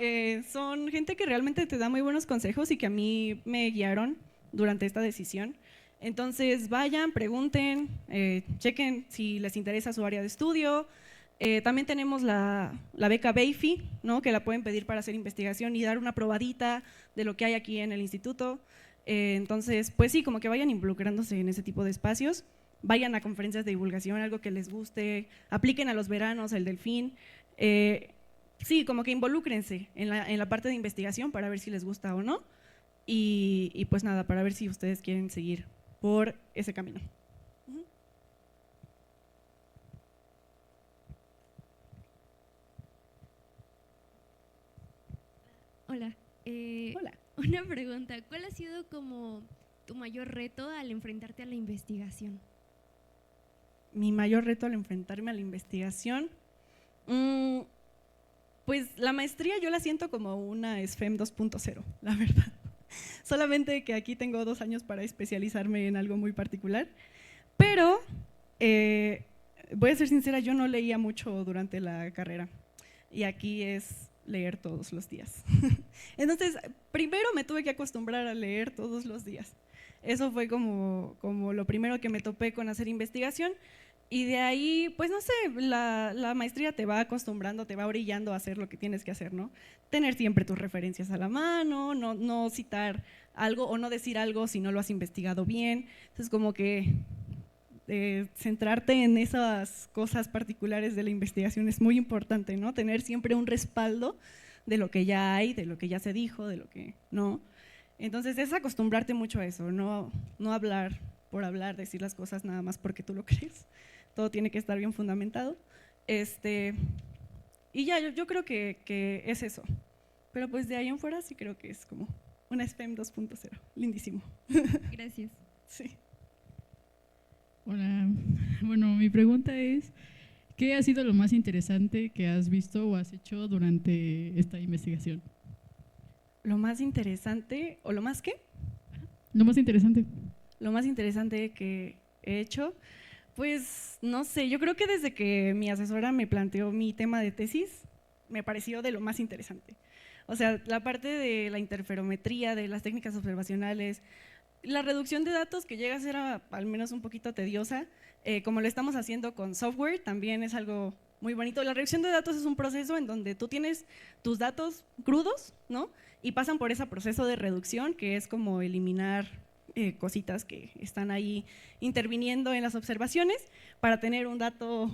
son gente que realmente te da muy buenos consejos y que a mí me guiaron durante esta decisión. Entonces vayan, pregunten, chequen si les interesa su área de estudio. También tenemos la beca BEIFI, ¿no? Que la pueden pedir para hacer investigación y dar una probadita de lo que hay aquí en el instituto. Entonces, pues sí, como que vayan involucrándose en ese tipo de espacios, vayan a conferencias de divulgación, algo que les guste, apliquen a los veranos, el Delfín. Sí, como que involúcrense en la parte de investigación para ver si les gusta o no. Y pues nada, para ver si ustedes quieren seguir por ese camino. Hola. Hola. Una pregunta, ¿cuál ha sido como tu mayor reto al enfrentarte a la investigación? Mi mayor reto al enfrentarme a la investigación, pues la maestría yo la siento como una SFEM 2.0, la verdad. Solamente que aquí tengo 2 años para especializarme en algo muy particular, pero voy a ser sincera, yo no leía mucho durante la carrera y aquí es leer todos los días. Entonces, primero me tuve que acostumbrar a leer todos los días. Eso fue como lo primero que me topé con hacer investigación. Y de ahí, pues no sé, la maestría te va acostumbrando, te va orillando a hacer lo que tienes que hacer, ¿no? Tener siempre tus referencias a la mano, no citar algo o no decir algo si no lo has investigado bien. Entonces, como que centrarte en esas cosas particulares de la investigación es muy importante, ¿no? Tener siempre un respaldo de lo que ya hay, de lo que ya se dijo, de lo que no. Entonces, es acostumbrarte mucho a eso, no hablar por hablar, decir las cosas nada más porque tú lo crees. Todo tiene que estar bien fundamentado. Y ya, yo creo que es eso. Pero pues de ahí en fuera sí creo que es como una SFEM 2.0. Lindísimo. Gracias. Sí. Hola. Bueno, mi pregunta es, ¿qué ha sido lo más interesante que has visto o has hecho durante esta investigación? Lo más interesante, ¿o lo más qué? Lo más interesante. Lo más interesante que he hecho, pues no sé, yo creo que desde que mi asesora me planteó mi tema de tesis, me pareció de lo más interesante. O sea, la parte de la interferometría, de las técnicas observacionales, la reducción de datos que llega a ser al menos un poquito tediosa, como lo estamos haciendo con software, también es algo muy bonito. La reducción de datos es un proceso en donde tú tienes tus datos crudos, ¿no? Y pasan por ese proceso de reducción, que es como eliminar cositas que están ahí interviniendo en las observaciones para tener un dato,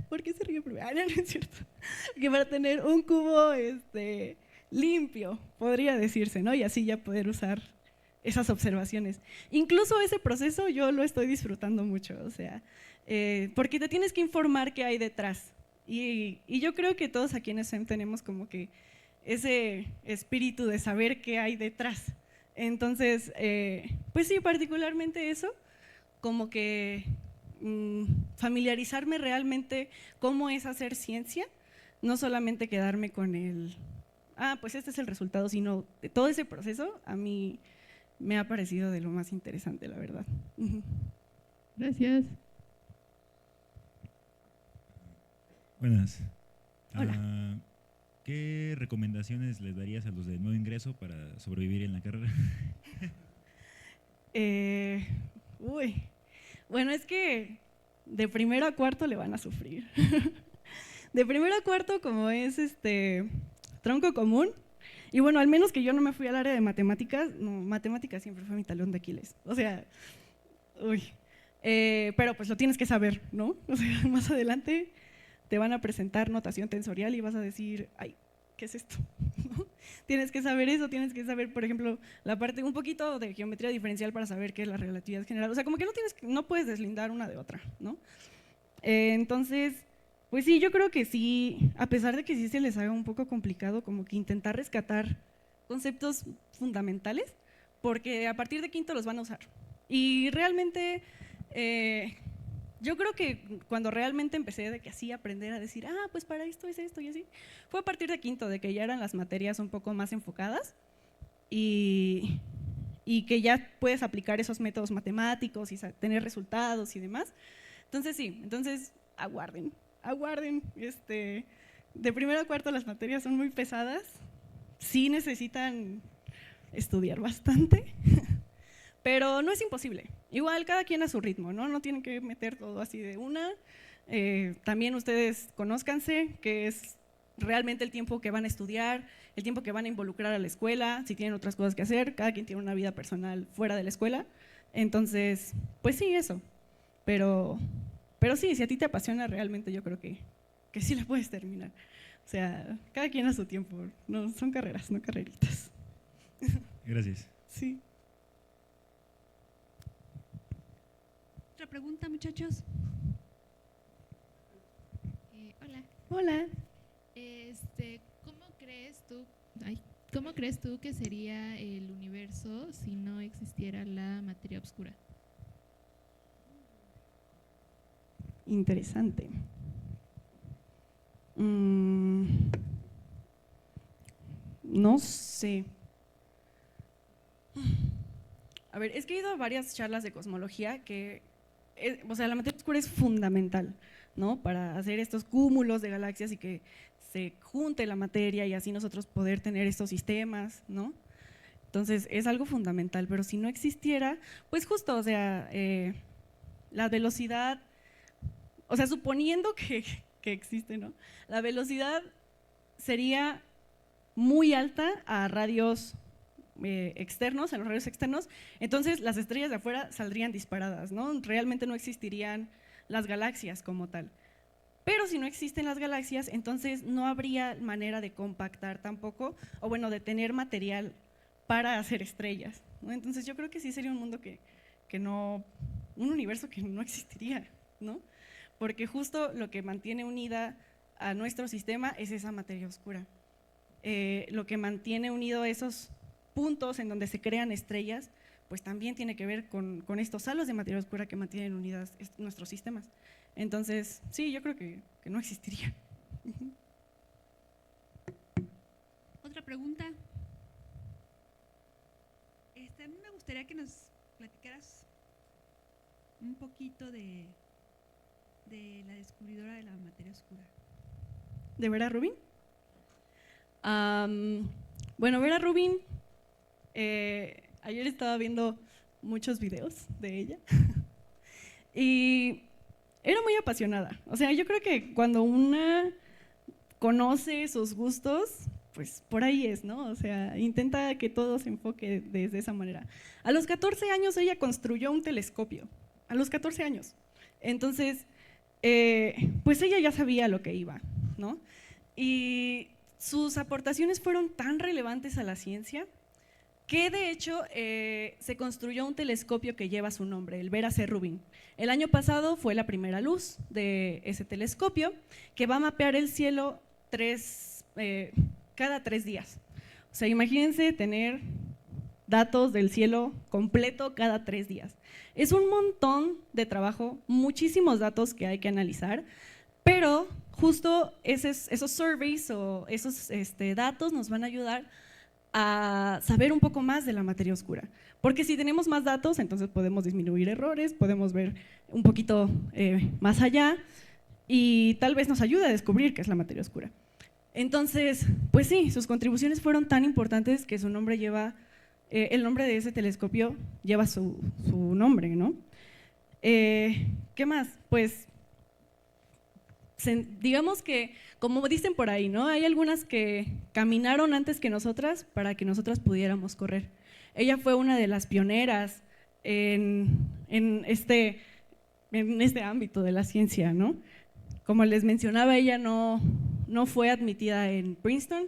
¿por qué se ríe primero? No es cierto. Que para tener un cubo limpio, podría decirse, ¿no? Y así ya poder usar esas observaciones. Incluso ese proceso yo lo estoy disfrutando mucho, o sea, porque te tienes que informar qué hay detrás. Y yo creo que todos aquí en SFEM tenemos como que ese espíritu de saber qué hay detrás. Entonces, pues sí, particularmente eso, como que familiarizarme realmente cómo es hacer ciencia, no solamente quedarme con pues este es el resultado, sino de todo ese proceso, a mí me ha parecido de lo más interesante, la verdad. Gracias. Buenas. Hola. ¿Qué recomendaciones les darías a los de nuevo ingreso para sobrevivir en la carrera? Bueno, es que de primero a cuarto le van a sufrir. De primero a cuarto, como es tronco común, y bueno, al menos que yo no me fui al área de matemáticas, no, matemáticas siempre fue mi talón de Aquiles. O sea, pero pues lo tienes que saber, ¿no? O sea, más adelante te van a presentar notación tensorial y vas a decir, ay, ¿qué es esto? ¿No? Tienes que saber eso, tienes que saber, por ejemplo, la parte, un poquito de geometría diferencial para saber qué es la relatividad general. O sea, como que no puedes deslindar una de otra, ¿no? Entonces, pues sí, yo creo que sí, a pesar de que sí se les haga un poco complicado, como que intentar rescatar conceptos fundamentales, porque a partir de quinto los van a usar. Y realmente Yo creo que cuando realmente empecé de que así aprender a decir, pues para esto es esto y así, fue a partir de quinto, de que ya eran las materias un poco más enfocadas y que ya puedes aplicar esos métodos matemáticos y tener resultados y demás. Entonces sí, aguarden. De primero a cuarto las materias son muy pesadas, sí necesitan estudiar bastante, pero no es imposible. Igual cada quien a su ritmo, ¿no? No tienen que meter todo así de una. También ustedes conózcanse qué es realmente el tiempo que van a estudiar, el tiempo que van a involucrar a la escuela, si tienen otras cosas que hacer, cada quien tiene una vida personal fuera de la escuela. Entonces, pues sí, eso. Pero sí, si a ti te apasiona realmente, yo creo que sí la puedes terminar. O sea, cada quien a su tiempo. No, son carreras, no carreritas. Gracias. Sí. Otra pregunta, muchachos. Hola. Hola. ¿Cómo crees tú que sería el universo si no existiera la materia oscura? Interesante. No sé. A ver, es que he ido a varias charlas de cosmología que, o sea, la materia oscura es fundamental, ¿no? Para hacer estos cúmulos de galaxias y que se junte la materia y así nosotros poder tener estos sistemas, ¿no? Entonces es algo fundamental, pero si no existiera, pues justo, o sea, la velocidad, o sea, suponiendo que existe, ¿no? La velocidad sería muy alta a radios externos, a los rayos externos, entonces las estrellas de afuera saldrían disparadas, ¿no? Realmente no existirían las galaxias como tal. Pero si no existen las galaxias, entonces no habría manera de compactar tampoco, o bueno, de tener material para hacer estrellas, ¿no? Entonces yo creo que sí sería un mundo que no, un universo que no existiría, ¿no? Porque justo lo que mantiene unida a nuestro sistema es esa materia oscura. Lo que mantiene unido esos puntos en donde se crean estrellas, pues también tiene que ver con estos halos de materia oscura que mantienen unidas nuestros sistemas. Entonces, sí, yo creo que no existiría. Otra pregunta. A mí me gustaría que nos platicaras un poquito de la descubridora de la materia oscura. ¿De Vera Rubin? Bueno, Vera Rubin, ayer estaba viendo muchos videos de ella y era muy apasionada. O sea, yo creo que cuando una conoce sus gustos, pues por ahí es, ¿no? O sea, intenta que todo se enfoque desde esa manera. A los 14 años ella construyó un telescopio, a los 14 años. Entonces, pues ella ya sabía lo que iba, ¿no? Y sus aportaciones fueron tan relevantes a la ciencia que de hecho se construyó un telescopio que lleva su nombre, el Vera C. Rubin. El año pasado fue la primera luz de ese telescopio que va a mapear el cielo cada 3 días. O sea, imagínense tener datos del cielo completo cada 3 días. Es un montón de trabajo, muchísimos datos que hay que analizar, pero justo esos surveys o esos datos nos van a ayudar a saber un poco más de la materia oscura. Porque si tenemos más datos, entonces podemos disminuir errores, podemos ver un poquito más allá y tal vez nos ayude a descubrir qué es la materia oscura. Entonces, pues sí, sus contribuciones fueron tan importantes que su nombre lleva, el nombre de ese telescopio lleva su nombre, ¿no? ¿Qué más? Pues digamos que, como dicen por ahí, ¿no? Hay algunas que caminaron antes que nosotras para que nosotras pudiéramos correr. Ella fue una de las pioneras en este ámbito de la ciencia, ¿no? Como les mencionaba, ella no fue admitida en Princeton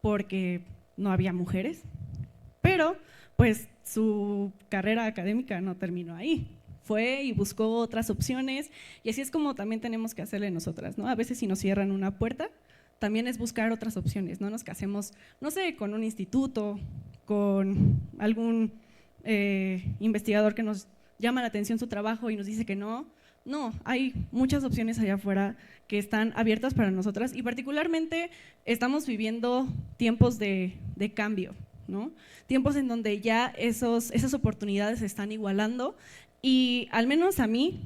porque no había mujeres, pero pues su carrera académica no terminó ahí. Fue y buscó otras opciones y así es como también tenemos que hacerle nosotras, ¿no? A veces si nos cierran una puerta, también es buscar otras opciones, no nos casemos, no sé, con un instituto, con algún investigador que nos llama la atención su trabajo y nos dice que no No, hay muchas opciones allá afuera que están abiertas para nosotras y particularmente estamos viviendo tiempos de cambio, ¿no? Tiempos en donde ya esas oportunidades se están igualando y al menos a mí,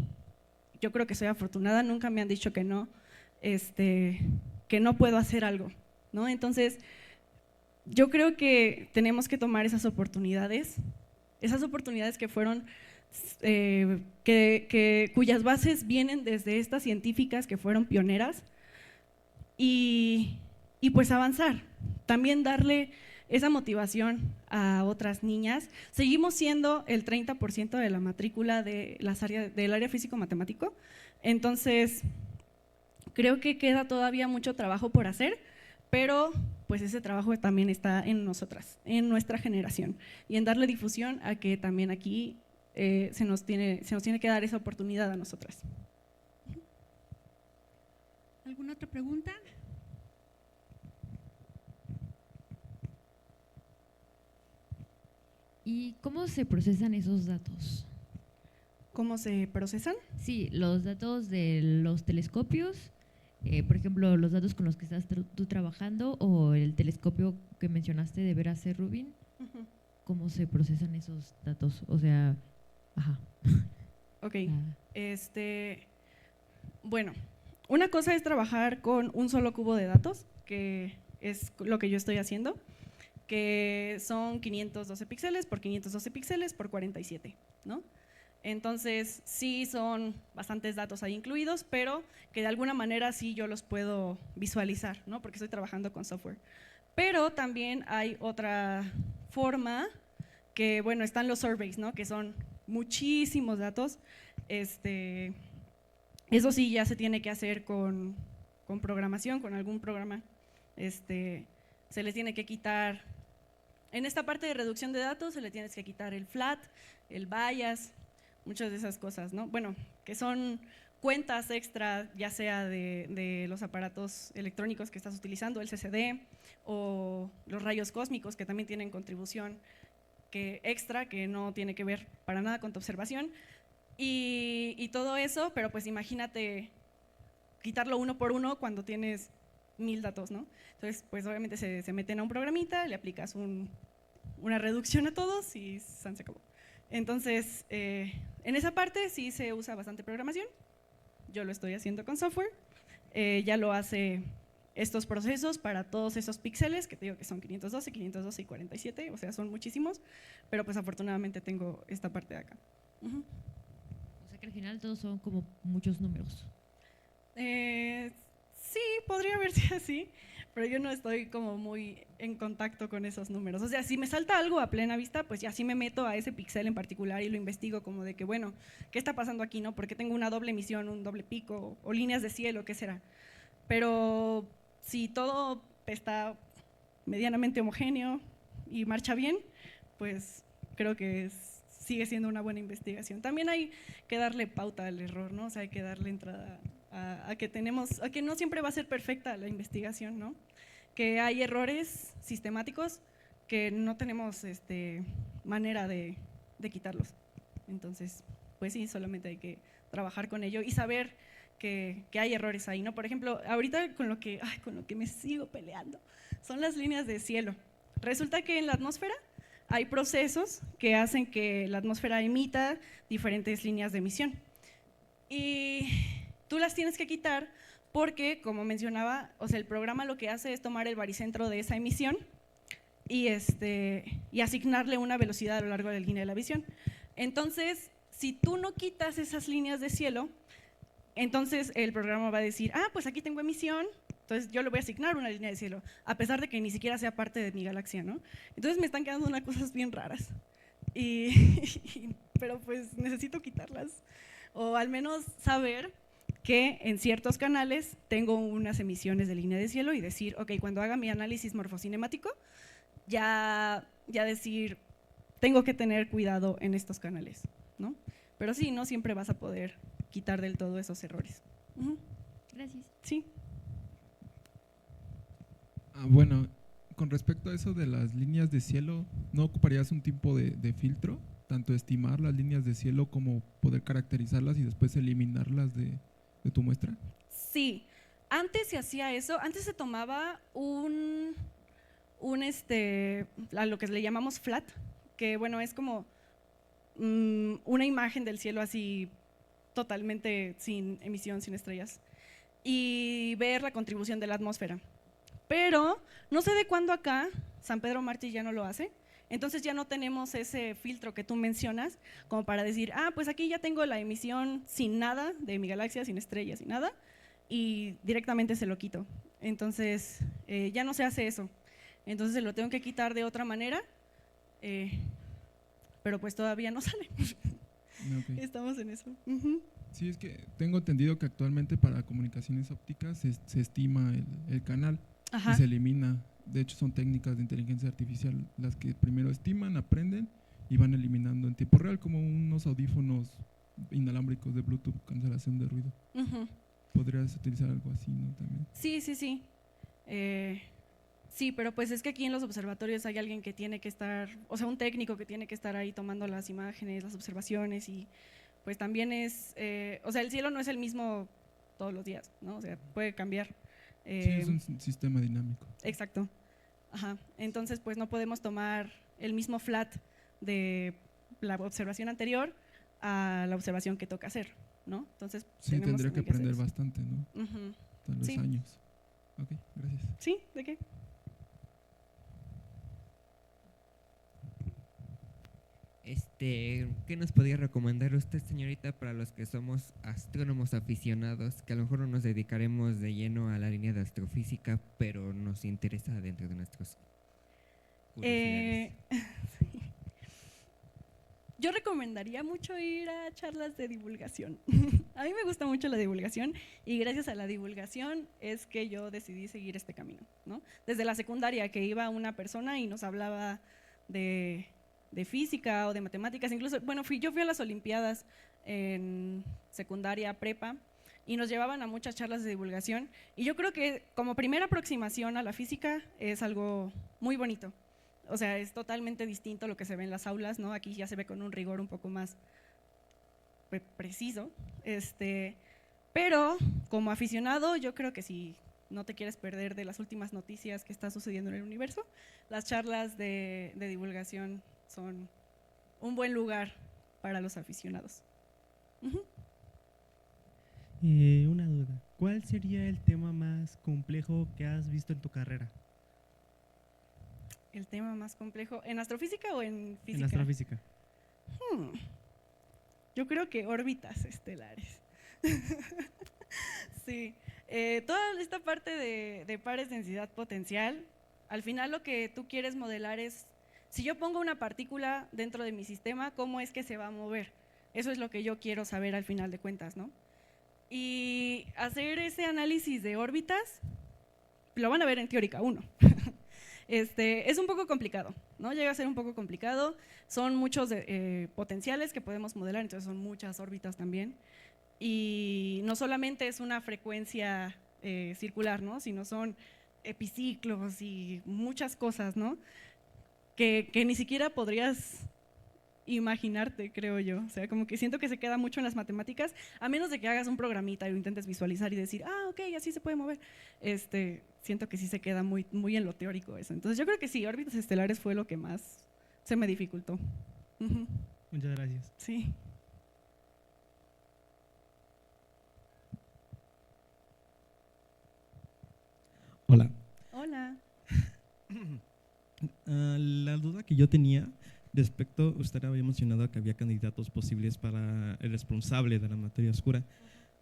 yo creo que soy afortunada, nunca me han dicho que no puedo hacer algo, ¿no? Entonces, yo creo que tenemos que tomar esas oportunidades que fueron, cuyas bases vienen desde estas científicas que fueron pioneras y pues avanzar, también darle esa motivación a otras niñas. Seguimos siendo el 30% de la matrícula del área físico-matemático, entonces creo que queda todavía mucho trabajo por hacer, pero pues ese trabajo también está en nosotras, en nuestra generación, y en darle difusión a que también aquí se nos tiene que dar esa oportunidad a nosotras. ¿Alguna otra pregunta? ¿Y cómo se procesan esos datos? ¿Cómo se procesan? Sí, los datos de los telescopios, por ejemplo, los datos con los que estás tú trabajando o el telescopio que mencionaste de Vera C. Rubin. ¿Cómo se procesan esos datos? O sea, ajá. Ok, bueno, una cosa es trabajar con un solo cubo de datos, que es lo que yo estoy haciendo, que son 512 píxeles por 512 píxeles por 47, ¿no? Entonces, sí son bastantes datos ahí incluidos, pero que de alguna manera sí yo los puedo visualizar, ¿no? Porque estoy trabajando con software. Pero también hay otra forma que, bueno, están los surveys, ¿no? Que son muchísimos datos. Eso sí ya se tiene que hacer con programación, con algún programa. Se les tiene que quitar, en esta parte de reducción de datos, se le tienes que quitar el flat, el bias, muchas de esas cosas, ¿no? Bueno, que son cuentas extra, ya sea de los aparatos electrónicos que estás utilizando, el CCD, o los rayos cósmicos, que también tienen contribución extra, que no tiene que ver para nada con tu observación, y todo eso, pero pues imagínate quitarlo uno por uno cuando tienes 1000 datos, ¿no? Entonces, pues obviamente se meten a un programita, le aplicas una reducción a todos y se acabó. Entonces, en esa parte sí se usa bastante programación. Yo lo estoy haciendo con software. Ya lo hace estos procesos para todos esos píxeles, que te digo que son 512, 512 y 47, o sea, son muchísimos, pero pues afortunadamente tengo esta parte de acá. O sea que al final todos son como muchos números. Sí, podría verse así, pero yo no estoy como muy en contacto con esos números. O sea, si me salta algo a plena vista, pues ya sí me meto a ese píxel en particular y lo investigo como de que, bueno, ¿qué está pasando aquí, no? Porque tengo una doble emisión, un doble pico, o líneas de cielo, ¿qué será? Pero si todo está medianamente homogéneo y marcha bien, pues creo que sigue siendo una buena investigación. También hay que darle pauta al error, ¿no? O sea, hay que darle entrada a que no siempre va a ser perfecta la investigación, ¿no? Que hay errores sistemáticos que no tenemos manera de quitarlos. Entonces, pues sí, solamente hay que trabajar con ello y saber que hay errores ahí, ¿no? Por ejemplo, ahorita con lo que me sigo peleando son las líneas de cielo. Resulta que en la atmósfera hay procesos que hacen que la atmósfera emita diferentes líneas de emisión. Y tú las tienes que quitar porque, como mencionaba, o sea, el programa lo que hace es tomar el baricentro de esa emisión y asignarle una velocidad a lo largo de la línea de la visión. Entonces, si tú no quitas esas líneas de cielo, entonces el programa va a decir, pues aquí tengo emisión, entonces yo le voy a asignar una línea de cielo, a pesar de que ni siquiera sea parte de mi galaxia, ¿no? Entonces me están quedando unas cosas bien raras, pero pues necesito quitarlas, o al menos saber que en ciertos canales tengo unas emisiones de línea de cielo y decir, ok, cuando haga mi análisis morfocinemático, ya decir, tengo que tener cuidado en estos canales, ¿no? Pero sí, no siempre vas a poder quitar del todo esos errores. Gracias. Sí. Bueno, con respecto a eso de las líneas de cielo, ¿no ocuparías un tipo de filtro tanto estimar las líneas de cielo como poder caracterizarlas y después eliminarlas de tu muestra? Sí, antes se hacía eso, antes se tomaba a lo que le llamamos flat, que bueno, es como una imagen del cielo así totalmente sin emisión, sin estrellas, y ver la contribución de la atmósfera. Pero no sé de cuándo acá San Pedro Mártir ya no lo hace, entonces ya no tenemos ese filtro que tú mencionas como para decir, pues aquí ya tengo la emisión sin nada de mi galaxia, sin estrellas, sin nada, y directamente se lo quito. Entonces ya no se hace eso, entonces se lo tengo que quitar de otra manera, pero pues todavía no sale. Okay. Estamos en eso. Sí, es que tengo entendido que actualmente para comunicaciones ópticas se estima el canal. Ajá. Y se elimina. De hecho, son técnicas de inteligencia artificial las que primero estiman, aprenden y van eliminando en tiempo real, como unos audífonos inalámbricos de Bluetooth, cancelación de ruido. ¿Podrías utilizar algo así, no? También. Sí. Sí, pero pues es que aquí en los observatorios hay alguien que tiene que estar, o sea, un técnico que tiene que estar ahí tomando las imágenes, las observaciones, y pues también es, o sea, el cielo no es el mismo todos los días, ¿no? O sea, puede cambiar. Sí, es un sistema dinámico. Exacto. Ajá. Entonces, pues no podemos tomar el mismo flat de la observación anterior a la observación que toca hacer, ¿no? Entonces, sí, tendría que aprender hacer bastante, ¿no? Tal vez años. Ok, gracias. Sí, ¿de qué? ¿Qué nos podría recomendar usted, señorita, para los que somos astrónomos aficionados, que a lo mejor no nos dedicaremos de lleno a la línea de astrofísica, pero nos interesa dentro de nuestros curiosidades? Yo recomendaría mucho ir a charlas de divulgación. A mí me gusta mucho la divulgación y gracias a la divulgación es que yo decidí seguir este camino, ¿no? Desde la secundaria, que iba una persona y nos hablaba de física o de matemáticas, incluso, bueno, yo fui a las olimpiadas en secundaria, prepa, y nos llevaban a muchas charlas de divulgación, y yo creo que como primera aproximación a la física es algo muy bonito. O sea, es totalmente distinto lo que se ve en las aulas, ¿no? Aquí ya se ve con un rigor un poco más preciso, pero como aficionado yo creo que si no te quieres perder de las últimas noticias que está sucediendo en el universo, las charlas de divulgación son un buen lugar para los aficionados. Una duda, ¿cuál sería el tema más complejo que has visto en tu carrera? ¿El tema más complejo? ¿En astrofísica o en física? En astrofísica. Yo creo que órbitas estelares. Sí, toda esta parte de pares de densidad potencial, al final lo que tú quieres modelar es, si yo pongo una partícula dentro de mi sistema, ¿cómo es que se va a mover? Eso es lo que yo quiero saber al final de cuentas, ¿no? Y hacer ese análisis de órbitas, lo van a ver en Teórica 1. Es un poco complicado, ¿no? Llega a ser un poco complicado, son muchos potenciales que podemos modelar, entonces son muchas órbitas también, y no solamente es una frecuencia circular, ¿no? Sino son epiciclos y muchas cosas, ¿no? Que ni siquiera podrías imaginarte, creo yo. O sea, como que siento que se queda mucho en las matemáticas, a menos de que hagas un programita y lo intentes visualizar y decir, ok, así se puede mover. Siento que sí se queda muy, muy en lo teórico eso. Entonces yo creo que sí, órbitas estelares fue lo que más se me dificultó. Muchas gracias. Sí. Hola. Hola. La duda que yo tenía respecto, usted había mencionado que había candidatos posibles para el responsable de la materia oscura.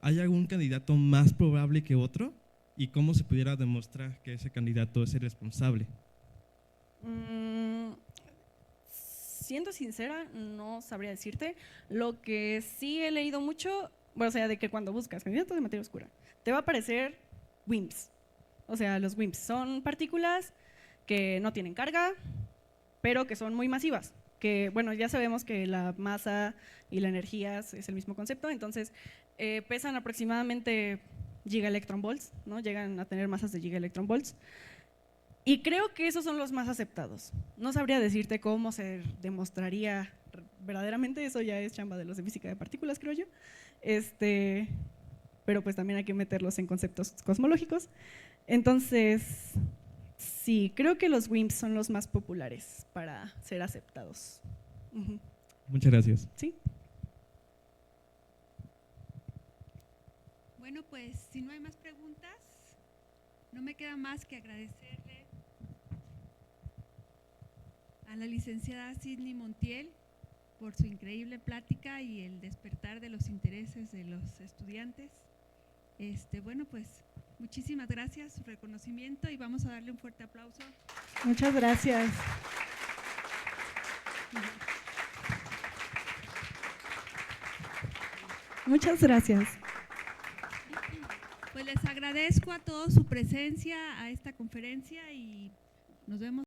¿Hay algún candidato más probable que otro? ¿Y cómo se pudiera demostrar que ese candidato es el responsable? Siendo sincera, no sabría decirte. Lo que sí he leído mucho, bueno, o sea, de que cuando buscas candidatos de materia oscura, te va a aparecer WIMPs. O sea, los WIMPs son partículas que no tienen carga, pero que son muy masivas. Que, bueno, ya sabemos que la masa y la energía es el mismo concepto, entonces pesan aproximadamente gigaelectronvolts, ¿no? Llegan a tener masas de gigaelectronvolts. Y creo que esos son los más aceptados. No sabría decirte cómo se demostraría verdaderamente eso ya es chamba de los de física de partículas, creo yo. Pero pues también hay que meterlos en conceptos cosmológicos. Entonces, sí, creo que los WIMPs son los más populares para ser aceptados. Muchas gracias. Sí. Bueno, pues si no hay más preguntas, no me queda más que agradecerle a la licenciada Sidney Montiel por su increíble plática y el despertar de los intereses de los estudiantes. Bueno, pues muchísimas gracias, su reconocimiento, y vamos a darle un fuerte aplauso. Muchas gracias. Muchas gracias. Pues les agradezco a todos su presencia a esta conferencia y nos vemos.